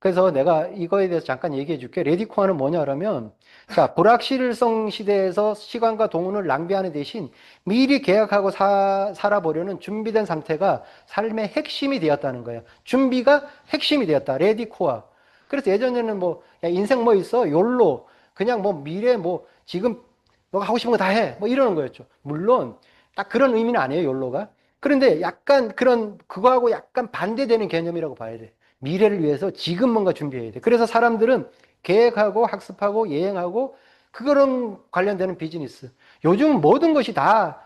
A: 그래서 내가 이거에 대해서 잠깐 얘기해 줄게. 레디코어는 뭐냐라면, 자, 불확실성 시대에서 시간과 돈을 낭비하는 대신 미리 계획하고 살아보려는 준비된 상태가 삶의 핵심이 되었다는 거야. 준비가 핵심이 되었다. 레디코어. 그래서 예전에는 뭐, 야, 인생 뭐 있어? 욜로. 그냥 뭐 미래 뭐, 지금 너가 하고 싶은 거 다 해. 뭐 이러는 거였죠. 물론, 딱 그런 의미는 아니에요, 욜로가. 그런데 약간 그런, 그거하고 약간 반대되는 개념이라고 봐야 돼. 미래를 위해서 지금 뭔가 준비해야 돼. 그래서 사람들은 계획하고 학습하고 여행하고 그거랑 관련되는 비즈니스. 요즘 모든 것이 다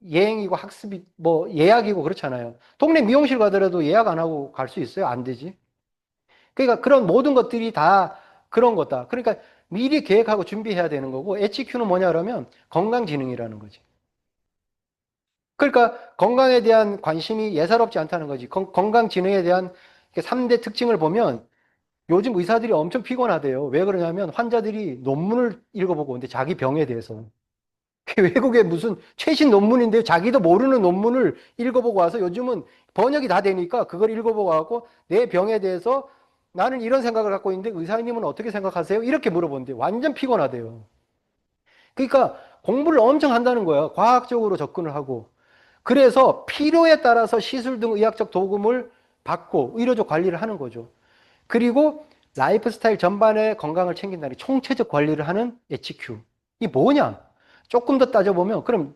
A: 여행이고 학습이 뭐 예약이고 그렇잖아요. 동네 미용실 가더라도 예약 안 하고 갈 수 있어요? 안 되지. 그러니까 그런 모든 것들이 다 그런 거다. 그러니까 미리 계획하고 준비해야 되는 거고 HQ는 뭐냐 그러면 건강지능이라는 거지. 그러니까 건강에 대한 관심이 예사롭지 않다는 거지. 건강지능에 대한 3대 특징을 보면 요즘 의사들이 엄청 피곤하대요. 왜 그러냐면 환자들이 논문을 읽어보고 오는데 자기 병에 대해서. 외국에 무슨 최신 논문인데 자기도 모르는 논문을 읽어보고 와서 요즘은 번역이 다 되니까 그걸 읽어보고 와서 내 병에 대해서 나는 이런 생각을 갖고 있는데 의사님은 어떻게 생각하세요? 이렇게 물어보는데 완전 피곤하대요. 그러니까 공부를 엄청 한다는 거야. 과학적으로 접근을 하고. 그래서 필요에 따라서 시술 등 의학적 도움을 받고 의료적 관리를 하는 거죠. 그리고 라이프 스타일 전반의 건강을 챙긴다는 총체적 관리를 하는 HQ. 이 뭐냐? 조금 더 따져보면 그럼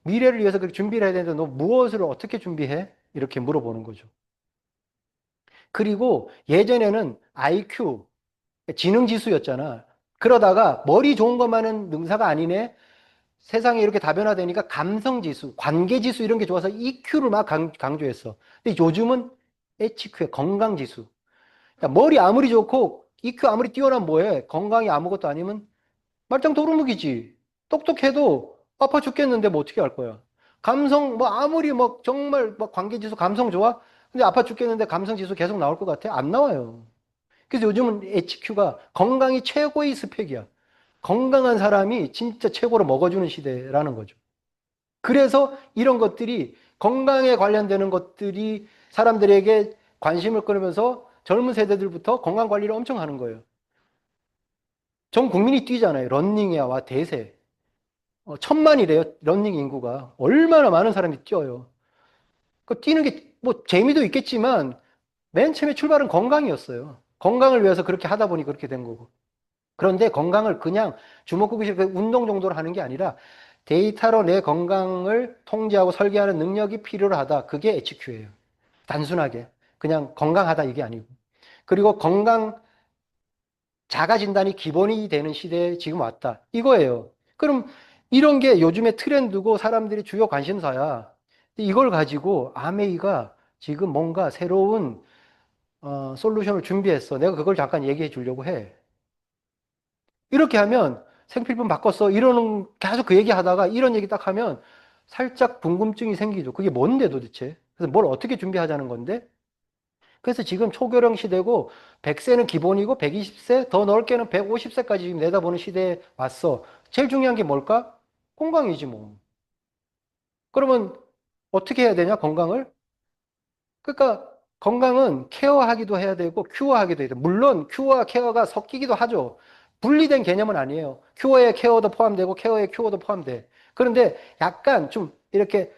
A: 미래를 위해서 그렇게 준비를 해야 되는데 너 무엇을 어떻게 준비해? 이렇게 물어보는 거죠. 그리고 예전에는 IQ, 지능지수였잖아. 그러다가 머리 좋은 것만은 능사가 아니네. 세상이 이렇게 다변화되니까 감성지수, 관계지수 이런 게 좋아서 EQ를 막 강조했어. 근데 요즘은 HQ의 건강지수. 야, 머리 아무리 좋고 EQ 아무리 뛰어나면 뭐해? 건강이 아무것도 아니면 말짱 도루묵이지. 똑똑해도 아파 죽겠는데 뭐 어떻게 할 거야? 감성 뭐 아무리 뭐 정말 뭐 관계지수 감성 좋아? 근데 아파 죽겠는데 감성지수 계속 나올 것 같아? 안 나와요. 그래서 요즘은 HQ가 건강이 최고의 스펙이야. 건강한 사람이 진짜 최고로 먹어주는 시대라는 거죠. 그래서 이런 것들이 건강에 관련되는 것들이 사람들에게 관심을 끌면서 젊은 세대들부터 건강 관리를 엄청 하는 거예요. 전 국민이 뛰잖아요. 런닝이야와 대세. 1,000만이래요. 런닝 인구가. 얼마나 많은 사람이 뛰어요. 그 뛰는 게 뭐 재미도 있겠지만 맨 처음에 출발은 건강이었어요. 건강을 위해서 그렇게 하다 보니 그렇게 된 거고. 그런데 건강을 그냥 주먹구구식 운동 정도로 하는 게 아니라 데이터로 내 건강을 통제하고 설계하는 능력이 필요하다. 그게 HQ예요. 단순하게. 그냥 건강하다 이게 아니고. 그리고 건강 자가 진단이 기본이 되는 시대에 지금 왔다. 이거예요. 그럼 이런 게 요즘에 트렌드고 사람들이 주요 관심사야. 이걸 가지고 아메이가 지금 뭔가 새로운 솔루션을 준비했어. 내가 그걸 잠깐 얘기해 주려고 해. 이렇게 하면 생필품 바꿨어. 이러는 계속 그 얘기 하다가 이런 얘기 딱 하면 살짝 궁금증이 생기죠. 그게 뭔데 도대체? 그래서 뭘 어떻게 준비하자는 건데? 그래서 지금 초교령 시대고 100세는 기본이고 120세 더 넓게는 150세까지 지금 내다보는 시대에 왔어. 제일 중요한 게 뭘까? 건강이지 뭐. 그러면 어떻게 해야 되냐? 건강을? 그러니까 건강은 케어하기도 해야 되고 큐어하기도 해야 돼. 물론 큐어와 케어가 섞이기도 하죠. 분리된 개념은 아니에요. 큐어에 케어도 포함되고 케어에 큐어도 포함돼. 그런데 약간 좀 이렇게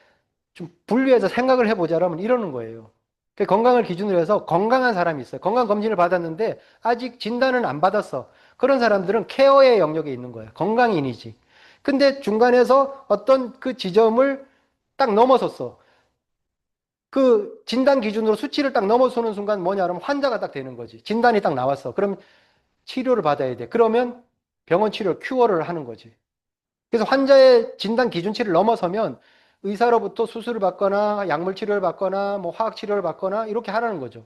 A: 좀 분리해서 생각을 해보자라면 이러는 거예요. 그 건강을 기준으로 해서 건강한 사람이 있어요. 건강검진을 받았는데 아직 진단은 안 받았어. 그런 사람들은 케어의 영역에 있는 거예요. 건강인이지. 근데 중간에서 어떤 그 지점을 딱 넘어섰어. 그 진단 기준으로 수치를 딱 넘어서는 순간 뭐냐 하면 환자가 딱 되는 거지. 진단이 딱 나왔어. 그럼 치료를 받아야 돼. 그러면 병원 치료, 큐어를 하는 거지. 그래서 환자의 진단 기준치를 넘어서면 의사로부터 수술을 받거나 약물 치료를 받거나 뭐 화학 치료를 받거나 이렇게 하라는 거죠.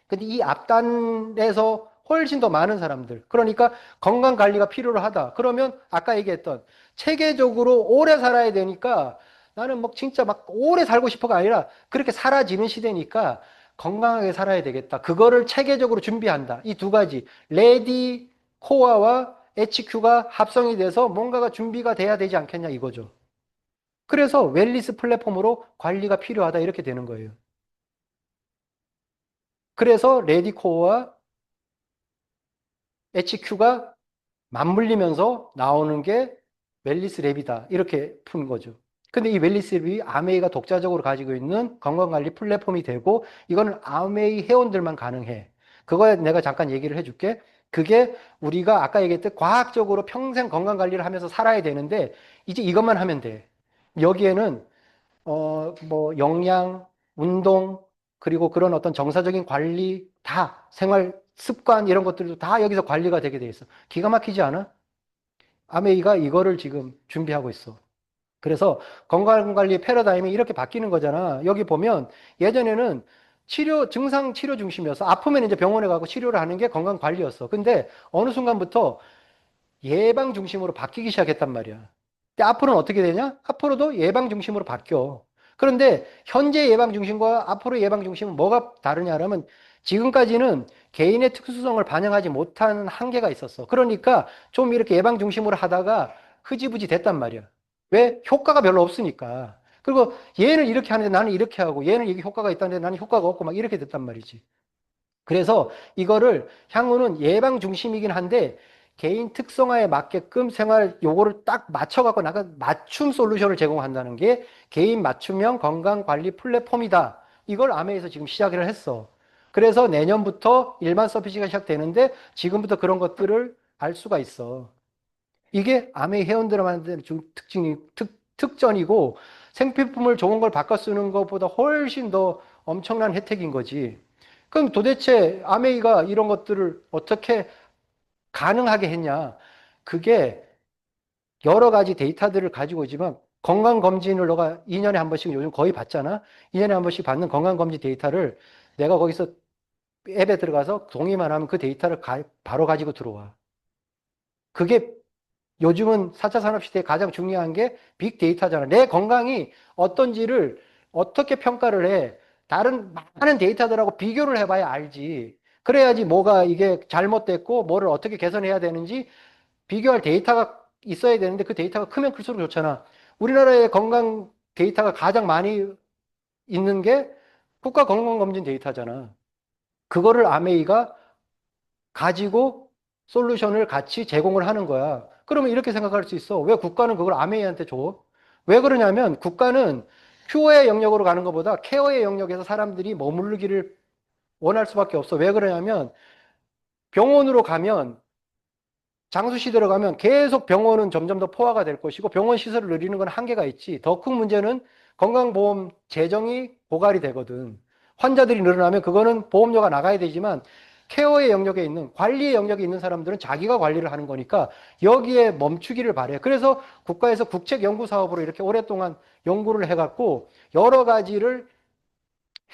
A: 근데 이 앞단에서 훨씬 더 많은 사람들. 그러니까 건강 관리가 필요로 하다. 그러면 아까 얘기했던 체계적으로 오래 살아야 되니까 나는 뭐 진짜 막 오래 살고 싶어가 아니라 그렇게 사라지는 시대니까 건강하게 살아야 되겠다. 그거를 체계적으로 준비한다. 이 두 가지. 레디 코어와 HQ가 합성이 돼서 뭔가가 준비가 돼야 되지 않겠냐 이거죠. 그래서 웰리스 플랫폼으로 관리가 필요하다 이렇게 되는 거예요. 그래서 레디 코어와 HQ가 맞물리면서 나오는 게 웰리스 랩이다. 이렇게 푼 거죠. 근데 이 웰리스 랩이 아메이가 독자적으로 가지고 있는 건강관리 플랫폼이 되고 이거는 아메이 회원들만 가능해. 그거에 내가 잠깐 얘기를 해줄게. 그게 우리가 아까 얘기했듯 과학적으로 평생 건강관리를 하면서 살아야 되는데 이제 이것만 하면 돼. 여기에는 뭐 영양, 운동, 그리고 그런 어떤 정서적인 관리 다 생활 습관 이런 것들도 다 여기서 관리가 되게 돼 있어. 기가 막히지 않아? 아메이가 이거를 지금 준비하고 있어. 그래서 건강관리 패러다임이 이렇게 바뀌는 거잖아. 여기 보면 예전에는 증상 치료 중심이었어. 아프면 이제 병원에 가고 치료를 하는 게 건강관리였어. 근데 어느 순간부터 예방 중심으로 바뀌기 시작했단 말이야. 근데 앞으로는 어떻게 되냐? 앞으로도 예방 중심으로 바뀌어. 그런데 현재 예방 중심과 앞으로 예방 중심은 뭐가 다르냐면 지금까지는 개인의 특수성을 반영하지 못한 한계가 있었어. 그러니까 좀 이렇게 예방 중심으로 하다가 흐지부지 됐단 말이야. 왜? 효과가 별로 없으니까. 그리고 얘는 이렇게 하는데 나는 이렇게 하고 얘는 이게 효과가 있다는데 나는 효과가 없고 막 이렇게 됐단 말이지. 그래서 이거를 향후는 예방 중심이긴 한데 개인 특성화에 맞게끔 생활 요거를 딱 맞춰갖고 나가 맞춤 솔루션을 제공한다는 게 개인 맞춤형 건강관리 플랫폼이다. 이걸 아메에서 지금 시작을 했어. 그래서 내년부터 일반 서비스가 시작되는데 지금부터 그런 것들을 알 수가 있어. 이게 아메 회원들한테 준 특전이고 생필품을 좋은 걸 바꿔 쓰는 것보다 훨씬 더 엄청난 혜택인 거지. 그럼 도대체 아메이가 이런 것들을 어떻게 가능하게 했냐? 그게 여러 가지 데이터들을 가지고 있지만 건강검진을 너가 2년에 한 번씩 요즘 거의 받잖아? 2년에 한 번씩 받는 건강검진 데이터를 내가 거기서 앱에 들어가서 동의만 하면 그 데이터를 바로 가지고 들어와. 그게 요즘은 4차 산업시대에 가장 중요한 게 빅데이터잖아. 내 건강이 어떤지를 어떻게 평가를 해. 다른 많은 데이터들하고 비교를 해봐야 알지. 그래야지 뭐가 이게 잘못됐고 뭐를 어떻게 개선해야 되는지 비교할 데이터가 있어야 되는데 그 데이터가 크면 클수록 좋잖아. 우리나라의 건강 데이터가 가장 많이 있는 게 국가건강검진 데이터잖아. 그거를 아메이가 가지고 솔루션을 같이 제공을 하는 거야. 그러면 이렇게 생각할 수 있어. 왜 국가는 그걸 아메이한테 줘? 왜 그러냐면 국가는 큐어의 영역으로 가는 것보다 케어의 영역에서 사람들이 머무르기를 원할 수밖에 없어. 왜 그러냐면 병원으로 가면 장수시대로 가면 계속 병원은 점점 더 포화가 될 것이고 병원 시설을 늘리는 건 한계가 있지. 더 큰 문제는 건강보험 재정이 고갈이 되거든. 환자들이 늘어나면 그거는 보험료가 나가야 되지만 케어의 영역에 있는 관리의 영역에 있는 사람들은 자기가 관리를 하는 거니까 여기에 멈추기를 바래. 그래서 국가에서 국책 연구 사업으로 이렇게 오랫동안 연구를 해갖고 여러 가지를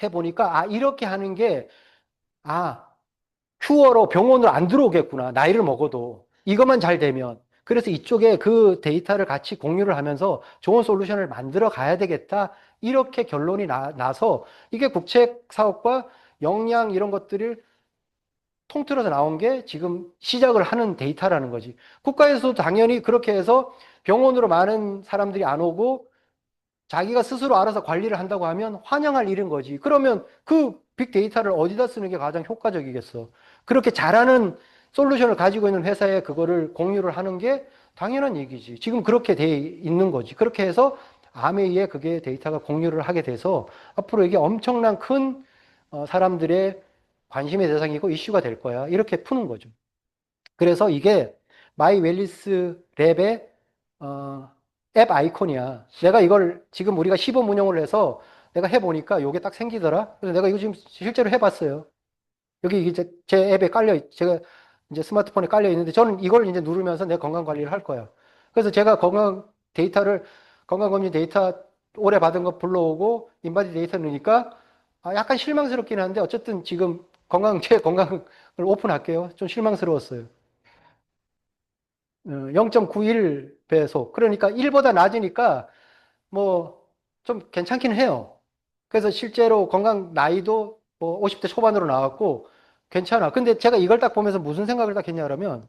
A: 해보니까 이렇게 하는 게 아, 큐어로 병원으로 안 들어오겠구나. 나이를 먹어도. 이것만 잘 되면. 그래서 이쪽에 그 데이터를 같이 공유를 하면서 좋은 솔루션을 만들어 가야 되겠다. 이렇게 결론이 나서 이게 국책 사업과 역량 이런 것들을 통틀어서 나온 게 지금 시작을 하는 데이터라는 거지. 국가에서도 당연히 그렇게 해서 병원으로 많은 사람들이 안 오고 자기가 스스로 알아서 관리를 한다고 하면 환영할 일인 거지. 그러면 그 빅데이터를 어디다 쓰는 게 가장 효과적이겠어. 그렇게 잘하는 솔루션을 가지고 있는 회사에 그거를 공유를 하는 게 당연한 얘기지. 지금 그렇게 돼 있는 거지. 그렇게 해서 아메이에 그게 데이터가 공유를 하게 돼서 앞으로 이게 엄청난 큰 사람들의 관심의 대상이고 이슈가 될 거야. 이렇게 푸는 거죠. 그래서 이게 마이 웰리스 랩의 앱 아이콘이야. 내가 이걸 지금 우리가 시범 운영을 해서 내가 해보니까 이게 딱 생기더라. 그래서 내가 이거 지금 실제로 해봤어요. 여기 이제 제 앱에 제가 이제 스마트폰에 깔려 있는데 저는 이걸 이제 누르면서 내 건강 관리를 할 거야. 그래서 제가 건강검진 데이터 오래 받은 거 불러오고 인바디 데이터 넣으니까 약간 실망스럽긴 한데 어쨌든 지금 제 건강을 오픈할게요. 좀 실망스러웠어요. 0.91 배속. 그러니까 1보다 낮으니까 뭐 좀 괜찮긴 해요. 그래서 실제로 건강 나이도 뭐 50대 초반으로 나왔고 괜찮아. 근데 제가 이걸 딱 보면서 무슨 생각을 딱 했냐 그러면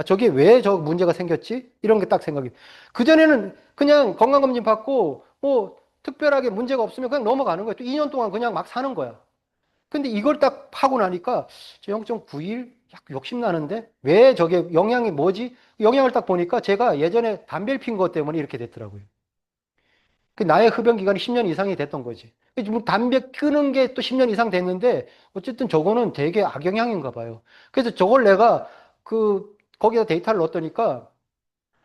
A: 저게 왜 저 문제가 생겼지? 이런 게 딱 생각이. 그전에는 그냥 건강검진 받고 뭐 특별하게 문제가 없으면 그냥 넘어가는 거야. 또 2년 동안 그냥 막 사는 거야. 근데 이걸 딱 하고 나니까 0.91? 약 욕심나는데? 왜 저게 영향이 뭐지? 영향을 딱 보니까 제가 예전에 담배를 핀 것 때문에 이렇게 됐더라고요. 그 나의 흡연 기간이 10년 이상이 됐던 거지. 뭐 담배 끊은 게 또 10년 이상 됐는데 어쨌든 저거는 되게 악영향인가 봐요. 그래서 저걸 내가 거기다 데이터를 넣었더니까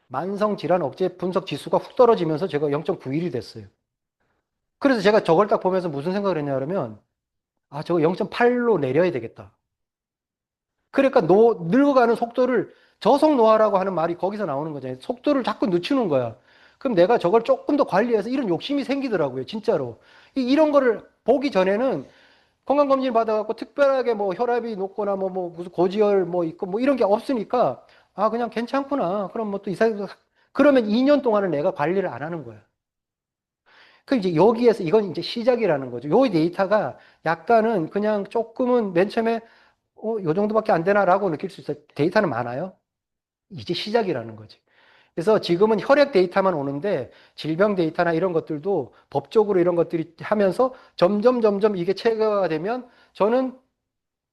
A: 만성 질환 억제 분석 지수가 훅 떨어지면서 제가 0.91이 됐어요. 그래서 제가 저걸 딱 보면서 무슨 생각을 했냐 그러면 아, 저거 0.8로 내려야 되겠다. 그러니까 늙어가는 속도를 저속 노화라고 하는 말이 거기서 나오는 거잖아요. 속도를 자꾸 늦추는 거야. 그럼 내가 저걸 조금 더 관리해서 이런 욕심이 생기더라고요. 진짜로. 이런 거를 보기 전에는 건강검진 받아갖고 특별하게 뭐 혈압이 높거나 뭐 무슨 고지혈 뭐 있고 뭐 이런 게 없으니까 아, 그냥 괜찮구나. 그럼 뭐 또 이상, 그러면 2년 동안은 내가 관리를 안 하는 거야. 그 이제 여기에서 이건 이제 시작이라는 거죠. 요 데이터가 약간은 그냥 조금은 맨 처음에 요 정도밖에 안 되나라고 느낄 수 있어요. 데이터는 많아요. 이제 시작이라는 거지. 그래서 지금은 혈액 데이터만 오는데 질병 데이터나 이런 것들도 법적으로 이런 것들이 하면서 점점 이게 체계가 되면 저는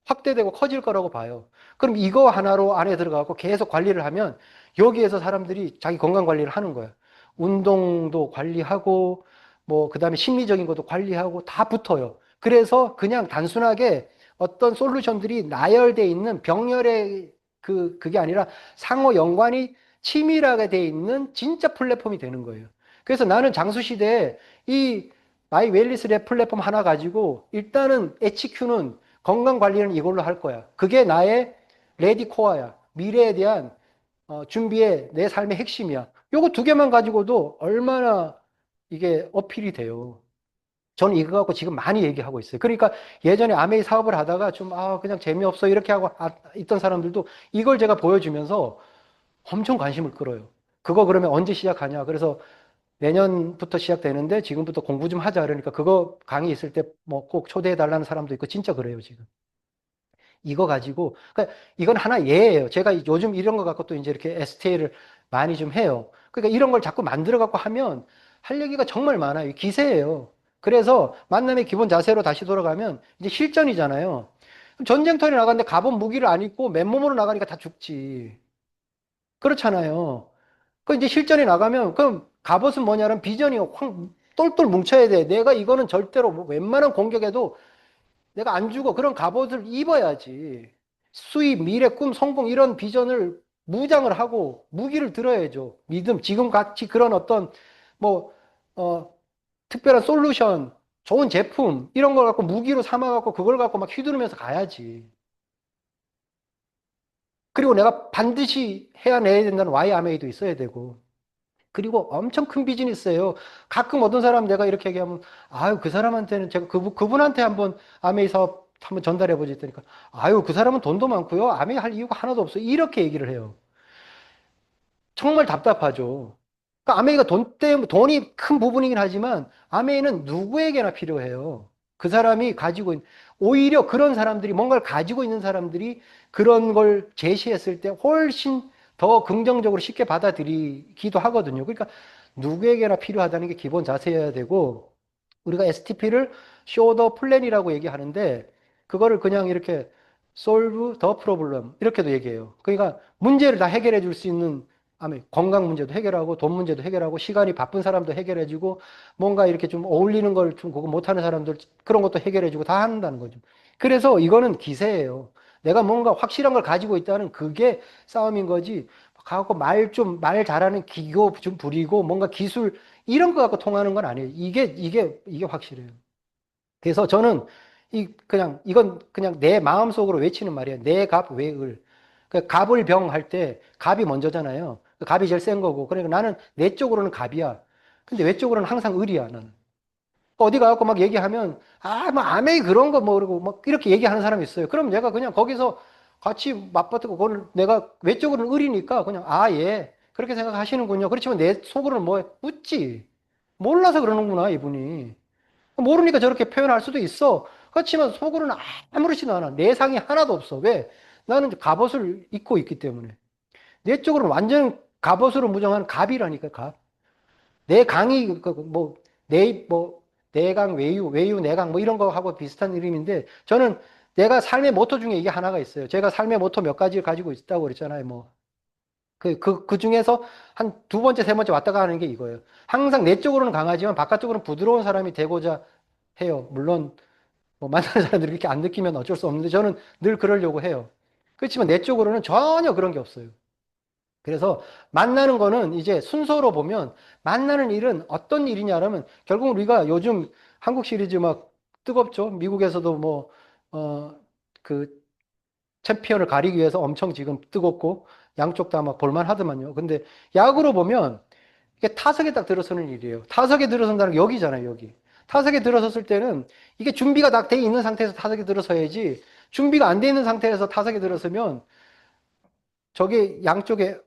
A: 확대되고 커질 거라고 봐요. 그럼 이거 하나로 안에 들어가고 계속 관리를 하면 여기에서 사람들이 자기 건강 관리를 하는 거예요. 운동도 관리하고 뭐 그다음에 심리적인 것도 관리하고 다 붙어요. 그래서 그냥 단순하게 어떤 솔루션들이 나열돼 있는 병렬의 그게 아니라 상호 연관이 치밀하게 돼 있는 진짜 플랫폼이 되는 거예요. 그래서 나는 장수 시대에 이 마이 웰리스 랩 플랫폼 하나 가지고 일단은 HQ는 건강 관리는 이걸로 할 거야. 그게 나의 레디 코어야. 미래에 대한 준비의 내 삶의 핵심이야. 요거 두 개만 가지고도 얼마나 이게 어필이 돼요. 저는 이거 갖고 지금 많이 얘기하고 있어요. 그러니까 예전에 아메이 사업을 하다가 좀, 그냥 재미없어. 이렇게 하고 있던 사람들도 이걸 제가 보여주면서 엄청 관심을 끌어요. 그거 그러면 언제 시작하냐. 그래서 내년부터 시작되는데 지금부터 공부 좀 하자. 그러니까 그거 강의 있을 때 뭐 꼭 초대해 달라는 사람도 있고 진짜 그래요, 지금. 이거 가지고, 그러니까 이건 하나 예예요. 제가 요즘 이런 거 갖고 또 이제 이렇게 STA를 많이 좀 해요. 그러니까 이런 걸 자꾸 만들어 갖고 하면 할 얘기가 정말 많아요. 기세예요. 그래서 만남의 기본 자세로 다시 돌아가면 이제 실전이잖아요. 전쟁터에 나갔는데 갑옷 무기를 안 입고 맨몸으로 나가니까 다 죽지. 그렇잖아요. 그 이제 실전에 나가면 그럼 갑옷은 뭐냐면 비전이 확 똘똘 뭉쳐야 돼. 내가 이거는 절대로 뭐 웬만한 공격에도 내가 안 죽어. 그런 갑옷을 입어야지. 수입, 미래, 꿈, 성공 이런 비전을 무장을 하고 무기를 들어야죠. 믿음, 지금 같이 그런 어떤 뭐 특별한 솔루션, 좋은 제품 이런 걸 갖고 무기로 삼아 갖고 그걸 갖고 막 휘두르면서 가야지. 그리고 내가 반드시 해야내야 된다는 와이 아메이도 있어야 되고. 그리고 엄청 큰 비즈니스예요. 가끔 어떤 사람 내가 이렇게 얘기하면 아유 그 사람한테는 제가 그분한테 한번 아메이 사업 한번 전달해 보지 했더니까 아유 그 사람은 돈도 많고요. 아메이 할 이유가 하나도 없어요. 이렇게 얘기를 해요. 정말 답답하죠. 그러니까 아메이가 돈이 큰 부분이긴 하지만 아메이는 누구에게나 필요해요. 그 사람이 가지고 오히려 그런 사람들이 뭔가를 가지고 있는 사람들이 그런 걸 제시했을 때 훨씬 더 긍정적으로 쉽게 받아들이기도 하거든요. 그러니까 누구에게나 필요하다는 게 기본 자세여야 되고 우리가 STP를 show the plan이라고 얘기하는데 그거를 그냥 이렇게 solve the problem 이렇게도 얘기해요. 그러니까 문제를 다 해결해 줄 수 있는 건강 문제도 해결하고 돈 문제도 해결하고 시간이 바쁜 사람도 해결해 주고 뭔가 이렇게 좀 어울리는 걸 좀 그거 못하는 사람들 그런 것도 해결해 주고 다 한다는 거죠. 그래서 이거는 기세예요. 내가 뭔가 확실한 걸 가지고 있다는 그게 싸움인 거지. 가고 말 잘하는 기교 좀 부리고 뭔가 기술 이런 거 갖고 통하는 건 아니에요. 이게 확실해요. 그래서 저는 이건 그냥 내 마음속으로 외치는 말이에요. 내 갑, 외을. 그 갑을 병 할 때 갑이 먼저잖아요. 그 갑이 제일 센 거고. 그러니까 나는 내 쪽으로는 갑이야. 근데 외적으로는 항상 을이야, 나는. 어디 가갖고 막 얘기하면, 뭐, 아메이 그런 거 뭐, 그러고 막 이렇게 얘기하는 사람이 있어요. 그럼 내가 그냥 거기서 같이 맞받고, 그걸 내가 외적으로는 을이니까 그냥, 예. 그렇게 생각하시는군요. 그렇지만 내 속으로는 뭐, 웃지. 몰라서 그러는구나, 이분이. 모르니까 저렇게 표현할 수도 있어. 그렇지만 속으로는 아무렇지도 않아. 내상이 하나도 없어. 왜? 나는 갑옷을 입고 있기 때문에. 내 쪽으로는 완전 갑옷으로 무장하는 갑이라니까, 갑. 내 강이, 뭐, 내강, 외유, 내강, 뭐 이런 거 하고 비슷한 이름인데, 저는 내가 삶의 모토 중에 이게 하나가 있어요. 제가 삶의 모토 몇 가지를 가지고 있다고 그랬잖아요. 뭐. 그 중에서 한 두 번째, 세 번째 왔다 가는 게 이거예요. 항상 내적으로는 강하지만 바깥쪽으로는 부드러운 사람이 되고자 해요. 물론, 뭐 만나는 사람들이 그렇게 안 느끼면 어쩔 수 없는데 저는 늘 그러려고 해요. 그렇지만 내적으로는 전혀 그런 게 없어요. 그래서 만나는 거는 이제 순서로 보면 만나는 일은 어떤 일이냐면 결국 우리가 요즘 한국 시리즈 막 뜨겁죠. 미국에서도 뭐, 그 챔피언을 가리기 위해서 엄청 지금 뜨겁고 양쪽 다 막 볼만하더만요. 근데 야구로 보면 이게 타석에 딱 들어서는 일이에요. 타석에 들어선다는 게 여기잖아요, 여기. 타석에 들어섰을 때는 이게 준비가 딱 돼 있는 상태에서 타석에 들어서야지 준비가 안 돼 있는 상태에서 타석에 들어서면 저게 양쪽에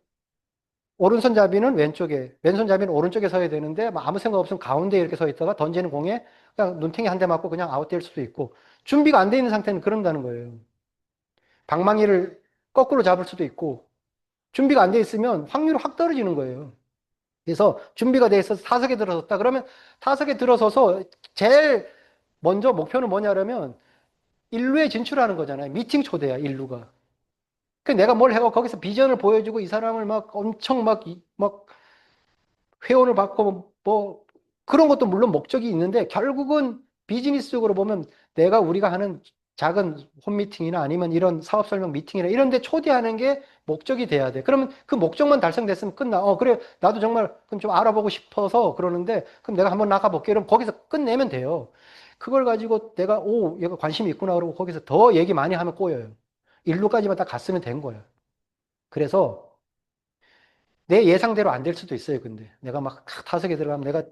A: 오른손잡이는 왼쪽에, 왼손잡이는 오른쪽에 서야 되는데 뭐 아무 생각 없으면 가운데 이렇게 서 있다가 던지는 공에 그냥 눈탱이 한 대 맞고 그냥 아웃될 수도 있고 준비가 안 돼 있는 상태는 그런다는 거예요. 방망이를 거꾸로 잡을 수도 있고 준비가 안 돼 있으면 확률이 확 떨어지는 거예요. 그래서 준비가 돼 있어서 타석에 들어섰다. 그러면 타석에 들어서서 제일 먼저 목표는 뭐냐면 일루에 진출하는 거잖아요. 미팅 초대야, 일루가. 그 내가 뭘 해가 거기서 비전을 보여주고 이 사람을 막 엄청 막 회원을 받고 뭐 그런 것도 물론 목적이 있는데 결국은 비즈니스적으로 보면 내가 우리가 하는 작은 홈미팅이나 아니면 이런 사업 설명 미팅이나 이런 데 초대하는 게 목적이 돼야 돼. 그러면 그 목적만 달성됐으면 끝나. 그래. 나도 정말 그럼 좀 알아보고 싶어서 그러는데 그럼 내가 한번 나가볼게. 그럼 거기서 끝내면 돼요. 그걸 가지고 내가 얘가 관심이 있구나 그러고 거기서 더 얘기 많이 하면 꼬여요. 일루까지만 딱 갔으면 된 거예요. 그래서 내 예상대로 안 될 수도 있어요, 근데. 내가 막 타석에 들어가면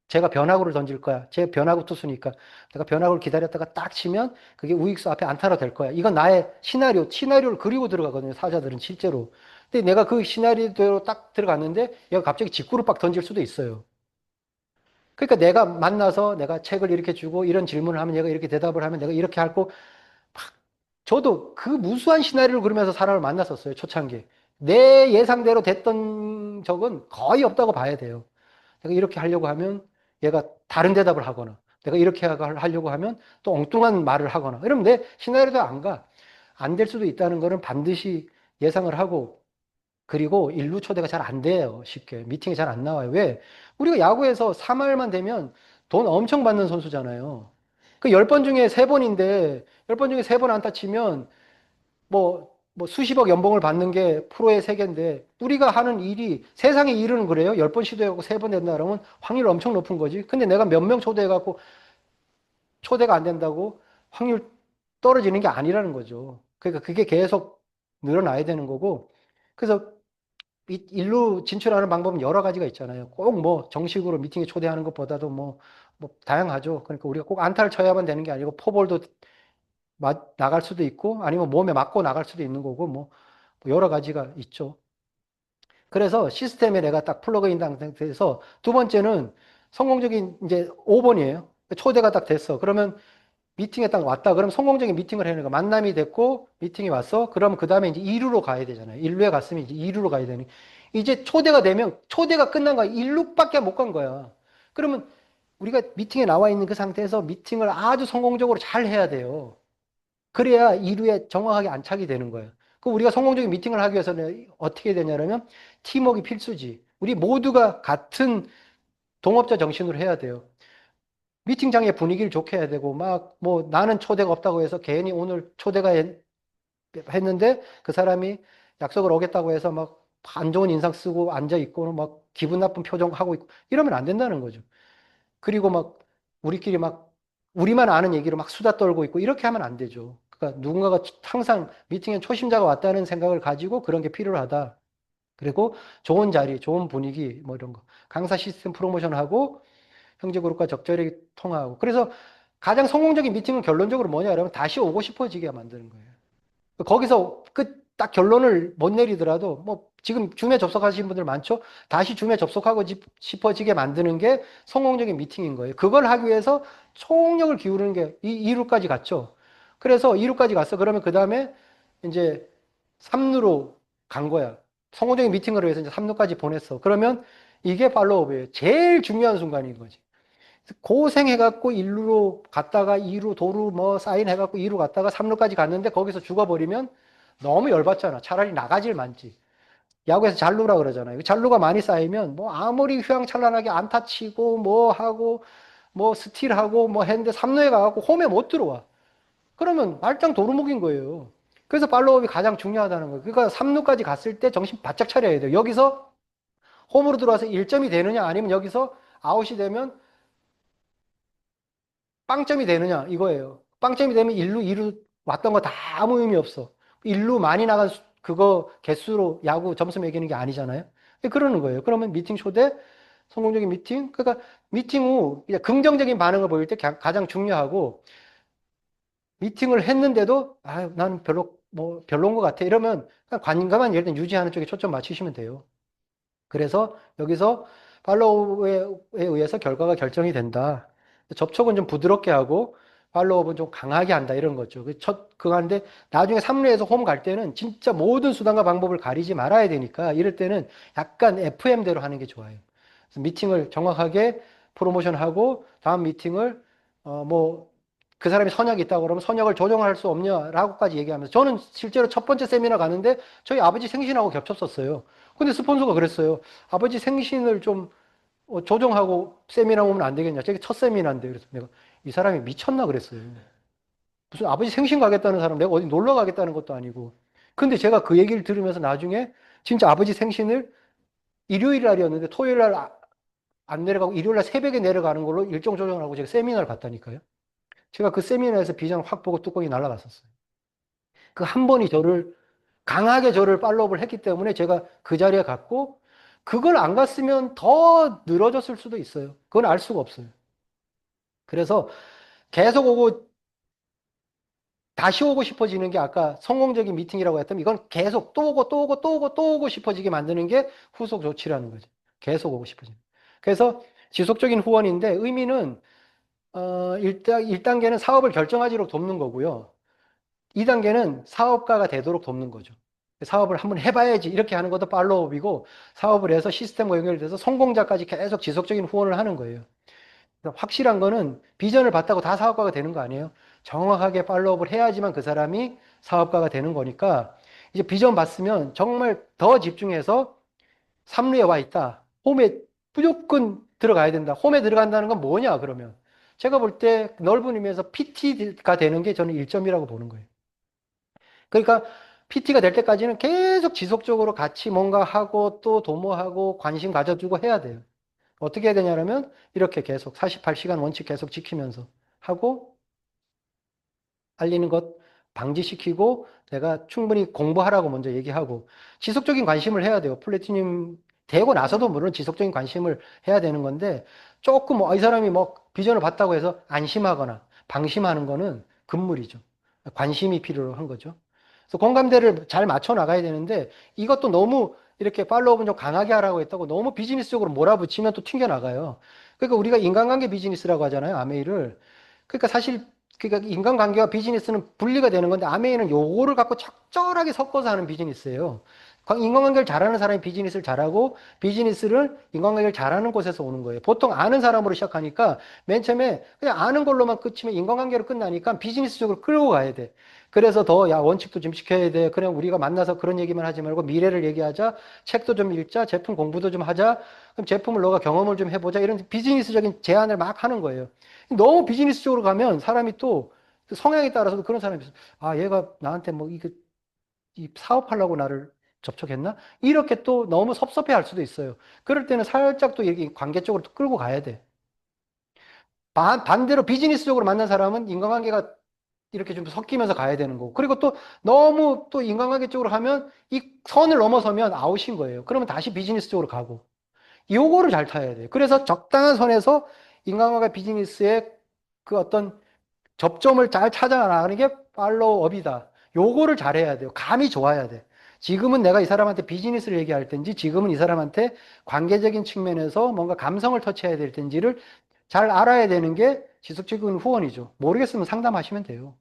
A: 제가 변화구를 던질 거야. 제 변화구 투수니까. 내가 변화구를 기다렸다가 딱 치면 그게 우익수 앞에 안타로 될 거야. 이건 나의 시나리오를 그리고 들어가거든요, 사자들은 실제로. 근데 내가 그 시나리오대로 딱 들어갔는데 얘가 갑자기 직구를 빡 던질 수도 있어요. 그러니까 내가 만나서 내가 책을 이렇게 주고 이런 질문을 하면 얘가 이렇게 대답을 하면 내가 이렇게 할고 저도 그 무수한 시나리오를 그리면서 사람을 만났었어요, 초창기에. 내 예상대로 됐던 적은 거의 없다고 봐야 돼요. 내가 이렇게 하려고 하면 얘가 다른 대답을 하거나, 내가 이렇게 하려고 하면 또 엉뚱한 말을 하거나, 이러면 내 시나리오도 안 가. 안 될 수도 있다는 거는 반드시 예상을 하고, 그리고 일루 초대가 잘 안 돼요, 쉽게. 미팅이 잘 안 나와요. 왜? 우리가 야구에서 3할만 되면 돈 엄청 받는 선수잖아요. 그 10번 중에 3번인데, 10번 중에 3번 안타 치면 뭐 수십억 연봉을 받는 게 프로의 세계인데 우리가 하는 일이 세상의 일은 그래요. 10번 시도해갖고 3번 된다 그러면 확률 엄청 높은 거지. 근데 내가 몇 명 초대해갖고 초대가 안 된다고 확률 떨어지는 게 아니라는 거죠. 그러니까 그게 계속 늘어나야 되는 거고. 그래서 일루 진출하는 방법은 여러 가지가 있잖아요. 꼭 뭐 정식으로 미팅에 초대하는 것보다도 뭐 다양하죠. 그러니까 우리가 꼭 안타를 쳐야만 되는 게 아니고 포볼도 나갈 수도 있고 아니면 몸에 맞고 나갈 수도 있는 거고 뭐 여러 가지가 있죠. 그래서 시스템에 내가 딱 플러그인 된 상태에서 두 번째는 성공적인 이제 5번이에요. 초대가 딱 됐어. 그러면 미팅에 딱 왔다. 그럼 성공적인 미팅을 해야 되는 거. 만남이 됐고 미팅이 왔어. 그럼 그 다음에 이제 2루로 가야 되잖아요. 1루에 갔으면 이제 2루로 가야 되니. 이제 초대가 되면 초대가 끝난 거야. 1루밖에 못 간 거야. 그러면 우리가 미팅에 나와 있는 그 상태에서 미팅을 아주 성공적으로 잘 해야 돼요. 그래야 2루에 정확하게 안착이 되는 거예요. 그 우리가 성공적인 미팅을 하기 위해서는 어떻게 되냐면 팀워크가 필수지. 우리 모두가 같은 동업자 정신으로 해야 돼요. 미팅장의 분위기를 좋게 해야 되고 막 뭐 나는 초대가 없다고 해서 괜히 오늘 초대가 했는데 그 사람이 약속을 어겼다고 해서 막 안 좋은 인상 쓰고 앉아 있고 막 기분 나쁜 표정 하고 있고 이러면 안 된다는 거죠. 그리고 막 우리끼리 막 우리만 아는 얘기로 막 수다 떨고 있고 이렇게 하면 안 되죠. 그러니까 누군가가 항상 미팅에 초심자가 왔다는 생각을 가지고 그런 게 필요하다. 그리고 좋은 자리, 좋은 분위기 뭐 이런 거. 강사 시스템 프로모션하고 형제그룹과 적절히 통하고. 그래서 가장 성공적인 미팅은 결론적으로 뭐냐 그러면 다시 오고 싶어지게 만드는 거예요. 거기서 그 딱 결론을 못 내리더라도 뭐 지금 줌에 접속하신 분들 많죠? 다시 줌에 접속하고 싶어지게 만드는 게 성공적인 미팅인 거예요. 그걸 하기 위해서 총력을 기울이는 게 2루까지 갔죠. 그래서 2루까지 갔어. 그러면 그 다음에 이제 3루로 간 거야. 성공적인 미팅을 위해서 이제 3루까지 보냈어. 그러면 이게 팔로우업이에요. 제일 중요한 순간인 거지. 고생해갖고 1루로 갔다가 2루 도루 뭐 사인해갖고 2루 갔다가 3루까지 갔는데 거기서 죽어버리면 너무 열받잖아. 차라리 나가질 만지. 야구에서 잔루라 그러잖아요. 잔루가 많이 쌓이면 뭐 아무리 휘황찬란하게 안타 치고 뭐 하고 뭐 스틸하고 뭐 했는데 3루에 가갖고 홈에 못 들어와. 그러면 말짱 도루묵인 거예요. 그래서 팔로우업이 가장 중요하다는 거예요. 그러니까 3루까지 갔을 때 정신 바짝 차려야 돼요. 여기서 홈으로 들어와서 1점이 되느냐 아니면 여기서 아웃이 되면 빵점이 되느냐 이거예요. 빵점이 되면 1루, 2루 왔던 거 다 아무 의미 없어. 1루 많이 나간 그거 개수로 야구 점수 매기는 게 아니잖아요. 그러는 거예요. 그러면 미팅 초대, 성공적인 미팅. 그러니까 미팅 후 이제 긍정적인 반응을 보일 때 가장 중요하고 미팅을 했는데도 아, 나는 별로 뭐 별로인 것 같아. 이러면 그냥 관심만 일단 유지하는 쪽에 초점 맞추시면 돼요. 그래서 여기서 팔로우에 의해서 결과가 결정이 된다. 접촉은 좀 부드럽게 하고 팔로우업은 좀 강하게 한다 이런 거죠. 그거 하는데 나중에 3루에서 홈 갈 때는 진짜 모든 수단과 방법을 가리지 말아야 되니까 이럴 때는 약간 FM대로 하는 게 좋아요. 그래서 미팅을 정확하게 프로모션하고 다음 미팅을 뭐 그 사람이 선약이 있다고 그러면 선약을 조정할 수 없냐라고까지 얘기하면서 저는 실제로 첫 번째 세미나 가는데 저희 아버지 생신하고 겹쳤었어요. 근데 스폰서가 그랬어요. 아버지 생신을 좀 조정하고 세미나 오면 안 되겠냐. 저게 첫 세미나인데. 그래서 내가 이 사람이 미쳤나 그랬어요. 무슨 아버지 생신 가겠다는 사람 내가 어디 놀러 가겠다는 것도 아니고. 근데 제가 그 얘기를 들으면서 나중에 진짜 아버지 생신을 일요일 날이었는데 토요일 날 안 내려가고 일요일 날 새벽에 내려가는 걸로 일정 조정을 하고 제가 세미나를 갔다니까요. 제가 그 세미나에서 비전 확 보고 뚜껑이 날아갔었어요. 그 한 번이 강하게 저를 팔로우업을 했기 때문에 제가 그 자리에 갔고 그걸 안 갔으면 더 늘어졌을 수도 있어요. 그건 알 수가 없어요. 그래서 계속 오고 다시 오고 싶어지는 게 아까 성공적인 미팅이라고 했다면 이건 계속 또 오고 또 오고 또 오고 또 오고 싶어지게 만드는 게 후속 조치라는 거죠. 계속 오고 싶어지는. 그래서 지속적인 후원인데 의미는 1단계는 사업을 결정하도록 돕는 거고요. 2단계는 사업가가 되도록 돕는 거죠. 사업을 한번 해봐야지 이렇게 하는 것도 팔로우업이고 사업을 해서 시스템과 연결돼서 성공자까지 계속 지속적인 후원을 하는 거예요. 확실한 거는 비전을 봤다고 다 사업가가 되는 거 아니에요. 정확하게 팔로우업을 해야지만 그 사람이 사업가가 되는 거니까 이제 비전 봤으면 정말 더 집중해서 3루에 와 있다. 홈에 무조건 들어가야 된다. 홈에 들어간다는 건 뭐냐 그러면 제가 볼 때 넓은 의미에서 PT가 되는 게 저는 1점이라고 보는 거예요. 그러니까 PT가 될 때까지는 계속 지속적으로 같이 뭔가 하고 또 도모하고 관심 가져주고 해야 돼요. 어떻게 해야 되냐면 이렇게 계속 48시간 원칙 계속 지키면서 하고 알리는 것 방지시키고 내가 충분히 공부하라고 먼저 얘기하고 지속적인 관심을 해야 돼요. 플래티늄 되고 나서도 물론 지속적인 관심을 해야 되는 건데 조금 이 사람이 뭐 비전을 봤다고 해서 안심하거나 방심하는 거는 금물이죠. 관심이 필요한 거죠. 그래서 공감대를 잘 맞춰 나가야 되는데 이것도 너무 이렇게 팔로우업은 좀 강하게 하라고 했다고 너무 비즈니스적으로 몰아붙이면 또 튕겨 나가요. 그러니까 우리가 인간관계 비즈니스라고 하잖아요. 아메이를. 그러니까 사실 그러니까 인간관계와 비즈니스는 분리가 되는 건데 아메이는 요거를 갖고 적절하게 섞어서 하는 비즈니스예요. 인간관계를 잘하는 사람이 비즈니스를 잘하고 비즈니스를 인간관계를 잘하는 곳에서 오는 거예요. 보통 아는 사람으로 시작하니까 맨 처음에 그냥 아는 걸로만 끝이면 인간관계로 끝나니까 비즈니스적으로 끌고 가야 돼. 그래서 더, 야, 원칙도 좀 지켜야 돼. 그냥 우리가 만나서 그런 얘기만 하지 말고 미래를 얘기하자. 책도 좀 읽자. 제품 공부도 좀 하자. 그럼 제품을 너가 경험을 좀 해보자. 이런 비즈니스적인 제안을 막 하는 거예요. 너무 비즈니스적으로 가면 사람이 또 성향에 따라서도 그런 사람이 있어요. 아, 얘가 나한테 뭐 이 사업하려고 나를 접촉했나? 이렇게 또 너무 섭섭해 할 수도 있어요. 그럴 때는 살짝 또 이렇게 관계 쪽으로 또 끌고 가야 돼. 반대로 비즈니스적으로 만난 사람은 인간관계가 이렇게 좀 섞이면서 가야 되는 거고. 그리고 또 너무 또 인간관계 쪽으로 하면 이 선을 넘어서면 아웃인 거예요. 그러면 다시 비즈니스 쪽으로 가고. 요거를 잘 타야 돼요. 그래서 적당한 선에서 인간관계 비즈니스의 그 어떤 접점을 잘 찾아나가는 게 팔로우업이다. 요거를 잘해야 돼요. 감이 좋아야 돼. 지금은 내가 이 사람한테 비즈니스를 얘기할 텐지, 지금은 이 사람한테 관계적인 측면에서 뭔가 감성을 터치해야 될 텐지를 잘 알아야 되는 게 지속적인 후원이죠. 모르겠으면 상담하시면 돼요.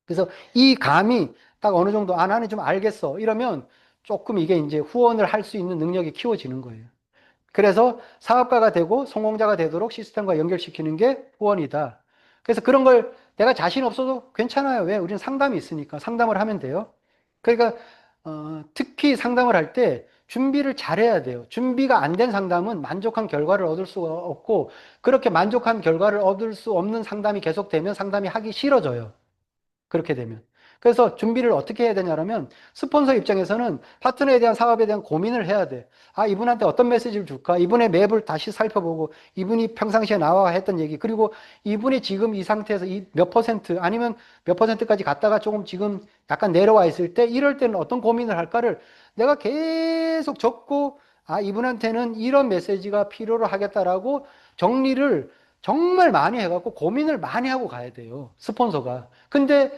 A: 그래서 이 감이 딱 어느 정도, 아, 나는 좀 알겠어. 이러면 조금 이게 이제 후원을 할 수 있는 능력이 키워지는 거예요. 그래서 사업가가 되고 성공자가 되도록 시스템과 연결시키는 게 후원이다. 그래서 그런 걸 내가 자신 없어도 괜찮아요. 왜? 우리는 상담이 있으니까 상담을 하면 돼요. 그러니까 특히 상담을 할 때 준비를 잘해야 돼요. 준비가 안 된 상담은 만족한 결과를 얻을 수가 없고, 그렇게 만족한 결과를 얻을 수 없는 상담이 계속되면 상담이 하기 싫어져요. 그렇게 되면. 그래서 준비를 어떻게 해야 되냐면, 스폰서 입장에서는 파트너에 대한 사업에 대한 고민을 해야 돼. 아, 이분한테 어떤 메시지를 줄까? 이분의 맵을 다시 살펴보고, 이분이 평상시에 나와 했던 얘기, 그리고 이분이 지금 이 상태에서 이 몇 퍼센트, 아니면 몇 퍼센트까지 갔다가 조금 지금 약간 내려와 있을 때, 이럴 때는 어떤 고민을 할까를 내가 계속 적고, 아, 이분한테는 이런 메시지가 필요로 하겠다라고 정리를 정말 많이 해갖고 고민을 많이 하고 가야 돼요. 스폰서가. 근데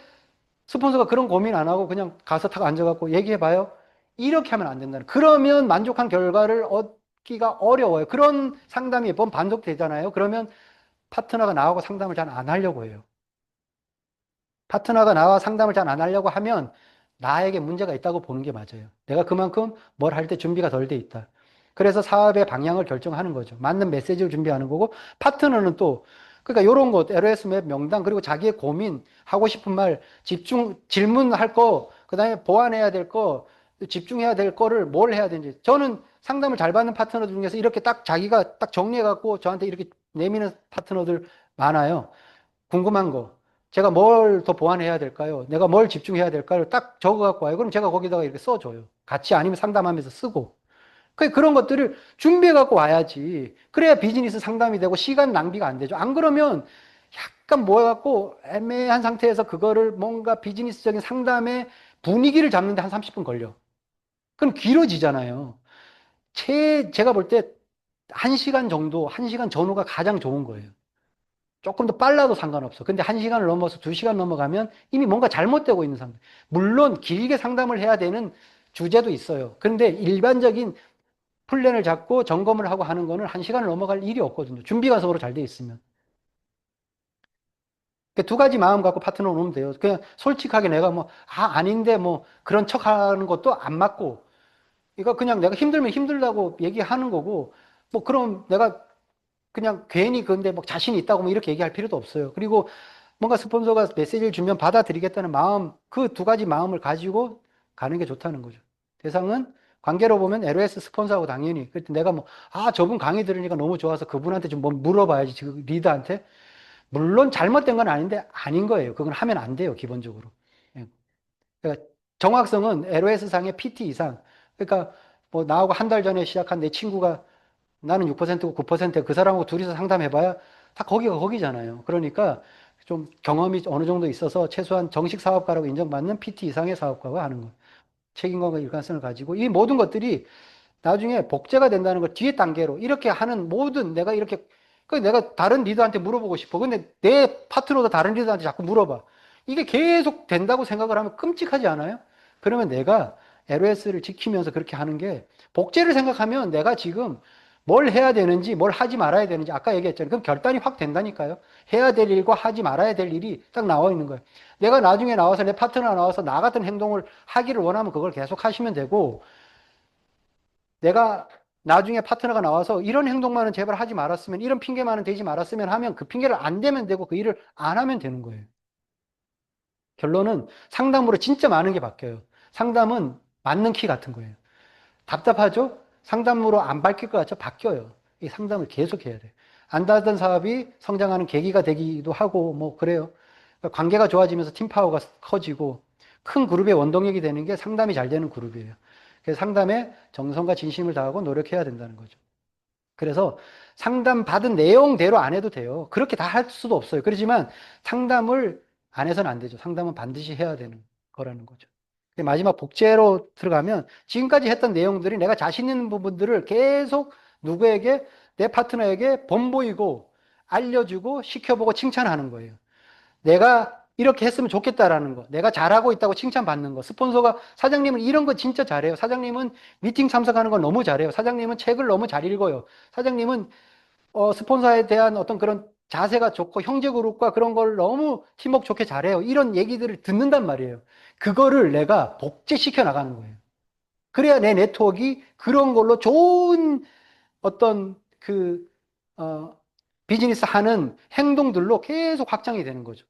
A: 스폰서가 그런 고민 안 하고 그냥 가서 탁 앉아갖고 얘기해봐요. 이렇게 하면 안 된다는. 그러면 만족한 결과를 얻기가 어려워요. 그런 상담이 몇 번 반복되잖아요. 그러면 파트너가 나하고 상담을 잘 안 하려고 해요. 파트너가 나와 상담을 잘 안 하려고 하면 나에게 문제가 있다고 보는 게 맞아요. 내가 그만큼 뭘 할 때 준비가 덜 돼 있다. 그래서 사업의 방향을 결정하는 거죠. 맞는 메시지를 준비하는 거고, 파트너는 또, 그러니까 이런 것, LOS 맵 명당, 그리고 자기의 고민, 하고 싶은 말, 질문할 거, 그 다음에 보완해야 될 거, 집중해야 될 거를 뭘 해야 되는지. 저는 상담을 잘 받는 파트너들 중에서 이렇게 딱 자기가 딱 정리해갖고 저한테 이렇게 내미는 파트너들 많아요. 궁금한 거. 제가 뭘 더 보완해야 될까요? 내가 뭘 집중해야 될까요? 딱 적어갖고 와요. 그럼 제가 거기다가 이렇게 써줘요. 같이 아니면 상담하면서 쓰고. 그런 것들을 준비해갖고 와야지. 그래야 비즈니스 상담이 되고 시간 낭비가 안 되죠. 안 그러면 약간 모여갖고 애매한 상태에서 그거를 뭔가 비즈니스적인 상담의 분위기를 잡는데 한 30분 걸려. 그럼 길어지잖아요. 제가 볼 때 1시간 정도, 1시간 전후가 가장 좋은 거예요. 조금 더 빨라도 상관없어. 근데 1시간을 넘어서 2시간 넘어가면 이미 뭔가 잘못되고 있는 상태. 물론 길게 상담을 해야 되는 주제도 있어요. 근데 일반적인 플랜을 잡고 점검을 하고 하는 거는 1시간을 넘어갈 일이 없거든요. 준비가 서로 잘 돼 있으면. 두 가지 마음 갖고 파트너 오면 돼요. 그냥 솔직하게 내가 뭐, 아닌데 뭐 그런 척 하는 것도 안 맞고, 이거 그냥 내가 힘들면 힘들다고 얘기하는 거고, 뭐 그럼 내가 그냥 괜히 근데 뭐 자신이 있다고 뭐 이렇게 얘기할 필요도 없어요. 그리고 뭔가 스폰서가 메시지를 주면 받아들이겠다는 마음, 그 두 가지 마음을 가지고 가는 게 좋다는 거죠. 대상은 관계로 보면 LOS 스폰서하고 당연히. 그때 내가 뭐, 저분 강의 들으니까 너무 좋아서 그분한테 좀 뭐 물어봐야지, 지금 리더한테. 물론 잘못된 건 아닌데 아닌 거예요. 그건 하면 안 돼요, 기본적으로. 예. 그러니까 정확성은 LOS 상의 PT 이상. 그러니까 뭐 나하고 한 달 전에 시작한 내 친구가 나는 6%고 9%, 그 사람하고 둘이서 상담해봐야 다 거기가 거기잖아요. 그러니까 좀 경험이 어느 정도 있어서 최소한 정식 사업가라고 인정받는 PT 이상의 사업가가 하는 거. 책임감과 일관성을 가지고 이 모든 것들이 나중에 복제가 된다는 걸 뒤에 단계로 이렇게 하는 모든 내가 이렇게 내가 다른 리더한테 물어보고 싶어. 근데 내 파트너도 다른 리더한테 자꾸 물어봐. 이게 계속 된다고 생각을 하면 끔찍하지 않아요? 그러면 내가 LOS를 지키면서 그렇게 하는 게 복제를 생각하면 내가 지금 뭘 해야 되는지 뭘 하지 말아야 되는지 아까 얘기했잖아요. 그럼 결단이 확 된다니까요. 해야 될 일과 하지 말아야 될 일이 딱 나와 있는 거예요. 내가 나중에 나와서 내 파트너가 나와서 나 같은 행동을 하기를 원하면 그걸 계속 하시면 되고 내가 나중에 파트너가 나와서 이런 행동만은 제발 하지 말았으면, 이런 핑계만은 대지 말았으면 하면 그 핑계를 안 대면 되고 그 일을 안 하면 되는 거예요. 결론은 상담으로 진짜 많은 게 바뀌어요. 상담은 맞는 키 같은 거예요. 답답하죠? 상담으로 안 바뀔 것 같죠? 바뀌어요. 이 상담을 계속 해야 돼요. 안 닿던 사업이 성장하는 계기가 되기도 하고, 뭐, 그래요. 그러니까 관계가 좋아지면서 팀 파워가 커지고, 큰 그룹의 원동력이 되는 게 상담이 잘 되는 그룹이에요. 그래서 상담에 정성과 진심을 다하고 노력해야 된다는 거죠. 그래서 상담 받은 내용대로 안 해도 돼요. 그렇게 다 할 수도 없어요. 그렇지만 상담을 안 해서는 안 되죠. 상담은 반드시 해야 되는 거라는 거죠. 마지막 복제로 들어가면 지금까지 했던 내용들이 내가 자신 있는 부분들을 계속 누구에게 내 파트너에게 본보이고 알려주고 시켜보고 칭찬하는 거예요. 내가 이렇게 했으면 좋겠다라는 거. 내가 잘하고 있다고 칭찬받는 거. 스폰서가 사장님은 이런 거 진짜 잘해요. 사장님은 미팅 참석하는 거 너무 잘해요. 사장님은 책을 너무 잘 읽어요. 사장님은 스폰서에 대한 어떤 그런 자세가 좋고 형제 그룹과 그런 걸 너무 팀워크 좋게 잘해요. 이런 얘기들을 듣는단 말이에요. 그거를 내가 복제시켜 나가는 거예요. 그래야 내 네트워크가 그런 걸로 좋은 어떤 비즈니스 하는 행동들로 계속 확장이 되는 거죠.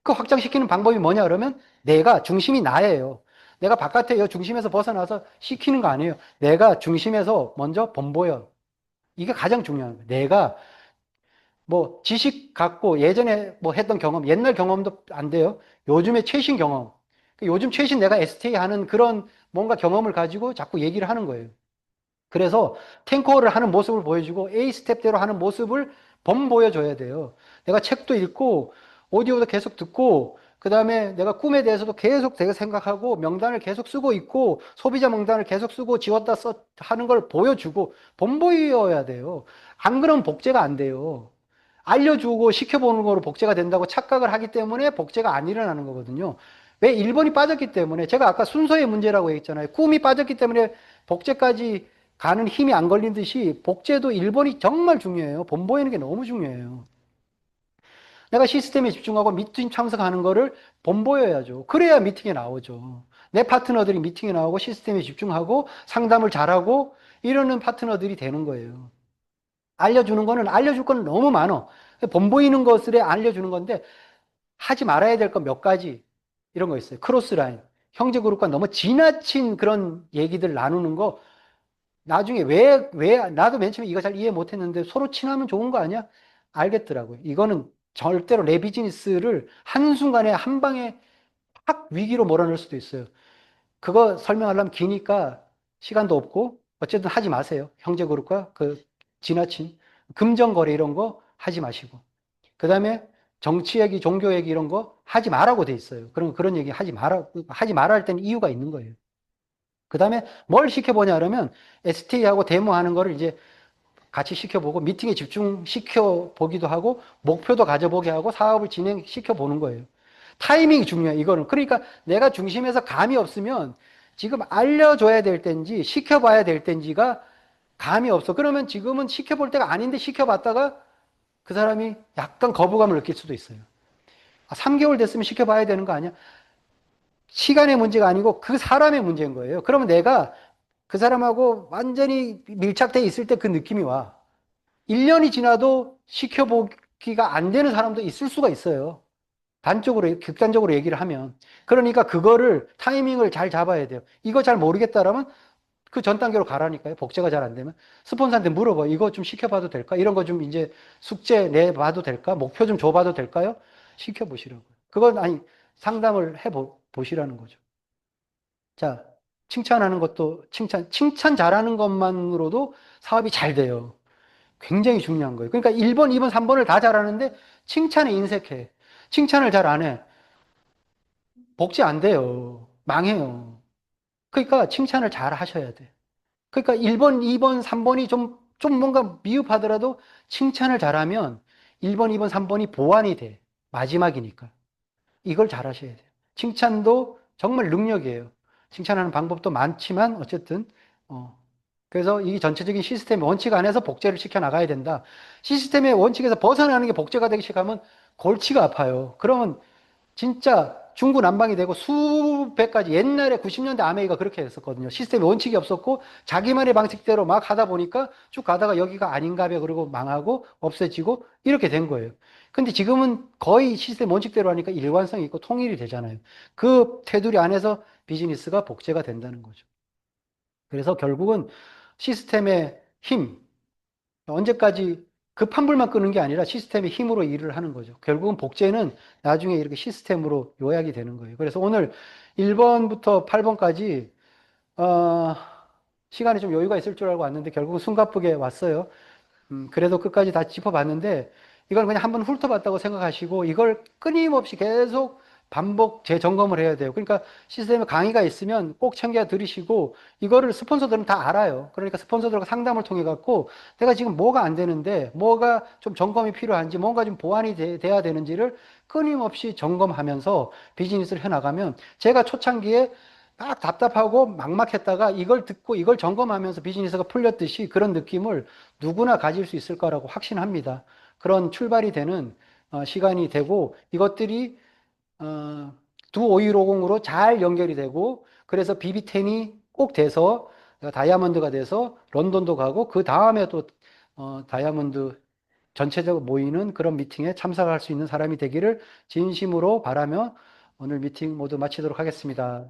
A: 그 확장시키는 방법이 뭐냐 그러면 내가 중심이 나예요. 내가 바깥에 이 중심에서 벗어나서 시키는 거 아니에요. 내가 중심에서 먼저 본보여. 이게 가장 중요한 거예요. 내가 뭐 지식 갖고 예전에 뭐 했던 경험, 옛날 경험도 안 돼요. 요즘에 최신 경험. 요즘 최신 내가 STA 하는 그런 뭔가 경험을 가지고 자꾸 얘기를 하는 거예요. 그래서 탱커를 하는 모습을 보여주고 A 스텝대로 하는 모습을 보여줘야 돼요. 내가 책도 읽고 오디오도 계속 듣고 그 다음에 내가 꿈에 대해서도 계속 되게 생각하고 명단을 계속 쓰고 있고 소비자 명단을 계속 쓰고 지웠다 써 하는 걸 보여주고 보여야 돼요. 안 그러면 복제가 안 돼요. 알려주고 시켜보는 거로 복제가 된다고 착각을 하기 때문에 복제가 안 일어나는 거거든요. 왜 1번이 빠졌기 때문에 제가 아까 순서의 문제라고 했잖아요. 꿈이 빠졌기 때문에 복제까지 가는 힘이 안 걸린 듯이 복제도 1번이 정말 중요해요. 본보이는 게 너무 중요해요. 내가 시스템에 집중하고 미팅 참석하는 거를 본보여야죠. 그래야 미팅에 나오죠. 내 파트너들이 미팅에 나오고 시스템에 집중하고 상담을 잘하고 이러는 파트너들이 되는 거예요. 알려주는 거는 알려줄 거는 너무 많아. 본보이는 것을 알려주는 건데 하지 말아야 될 건 몇 가지 이런 거 있어요. 크로스라인. 형제 그룹과 너무 지나친 그런 얘기들 나누는 거 나중에 나도 맨 처음에 이거 잘 이해 못 했는데 서로 친하면 좋은 거 아니야? 알겠더라고요. 이거는 절대로 내 비즈니스를 한순간에 한 방에 확 위기로 몰아넣을 수도 있어요. 그거 설명하려면 기니까 시간도 없고 어쨌든 하지 마세요. 형제 그룹과 그 지나친 금전거래 이런 거 하지 마시고. 그 다음에 정치 얘기, 종교 얘기 이런 거 하지 말라고 돼 있어요. 그런 얘기 하지 마라 할 때는 이유가 있는 거예요. 그 다음에 뭘 시켜보냐 그러면 ST하고 데모하는 거를 이제 같이 시켜보고 미팅에 집중시켜 보기도 하고 목표도 가져보게 하고 사업을 진행시켜 보는 거예요. 타이밍이 중요해요. 이거는. 그러니까 내가 중심에서 감이 없으면 지금 알려줘야 될 때인지 시켜봐야 될 때인지가 감이 없어. 그러면 지금은 시켜볼 때가 아닌데 시켜봤다가 그 사람이 약간 거부감을 느낄 수도 있어요. 3개월 됐으면 시켜봐야 되는 거 아니야? 시간의 문제가 아니고 그 사람의 문제인 거예요. 그러면 내가 그 사람하고 완전히 밀착돼 있을 때 그 느낌이 와. 1년이 지나도 시켜보기가 안 되는 사람도 있을 수가 있어요. 극단적으로 얘기를 하면. 그러니까 그거를, 타이밍을 잘 잡아야 돼요. 이거 잘 모르겠다라면 그 전 단계로 가라니까요. 복제가 잘 안 되면. 스폰서한테 물어봐. 이거 좀 시켜봐도 될까? 이런 거 좀 이제 숙제 내봐도 될까? 목표 좀 줘봐도 될까요? 시켜보시라고요. 그건 아니, 상담을 해보시라는 거죠. 자, 칭찬하는 것도 칭찬 잘하는 것만으로도 사업이 잘 돼요. 굉장히 중요한 거예요. 그러니까 1번, 2번, 3번을 다 잘하는데 칭찬에 인색해. 칭찬을 잘 안 해. 복지 안 돼요. 망해요. 그러니까 칭찬을 잘 하셔야 돼. 그러니까 1번, 2번, 3번이 좀 뭔가 미흡하더라도 칭찬을 잘하면 1번, 2번, 3번이 보완이 돼. 마지막이니까. 이걸 잘 하셔야 돼요. 칭찬도 정말 능력이에요. 칭찬하는 방법도 많지만 어쨌든 그래서 이 전체적인 시스템의 원칙 안에서 복제를 시켜 나가야 된다. 시스템의 원칙에서 벗어나는 게 복제가 되기 시작하면 골치가 아파요. 그러면 진짜 중구난방이 되고 수백 가지 옛날에 90년대 아메이가 그렇게 했었거든요. 시스템에 원칙이 없었고 자기만의 방식대로 막 하다 보니까 쭉 가다가 여기가 아닌가 봐 그러고 망하고 없어지고 이렇게 된 거예요. 근데 지금은 거의 시스템 원칙대로 하니까 일관성이 있고 통일이 되잖아요. 그 테두리 안에서 비즈니스가 복제가 된다는 거죠. 그래서 결국은 시스템의 힘, 언제까지 급한 불만 끄는 게 아니라 시스템의 힘으로 일을 하는 거죠. 결국은 복제는 나중에 이렇게 시스템으로 요약이 되는 거예요. 그래서 오늘 1번부터 8번까지 시간이 좀 여유가 있을 줄 알고 왔는데 결국은 숨가쁘게 왔어요. 그래도 끝까지 다 짚어봤는데 이걸 그냥 한번 훑어봤다고 생각하시고 이걸 끊임없이 계속 반복 재점검을 해야 돼요. 그러니까 시스템에 강의가 있으면 꼭 챙겨 들으시고 이거를 스폰서들은 다 알아요. 그러니까 스폰서들과 상담을 통해 갖고 내가 지금 뭐가 안 되는데 뭐가 좀 점검이 필요한지 뭔가 좀 보완이 돼야 되는지를 끊임없이 점검하면서 비즈니스를 해나가면 제가 초창기에 막 답답하고 막막했다가 이걸 듣고 이걸 점검하면서 비즈니스가 풀렸듯이 그런 느낌을 누구나 가질 수 있을 거라고 확신합니다. 그런 출발이 되는 시간이 되고 이것들이 두 5150으로 잘 연결이 되고 그래서 BB10이 꼭 돼서 내가 다이아몬드가 돼서 런던도 가고 그 다음에 또 다이아몬드 전체적으로 모이는 그런 미팅에 참석할 수 있는 사람이 되기를 진심으로 바라며 오늘 미팅 모두 마치도록 하겠습니다.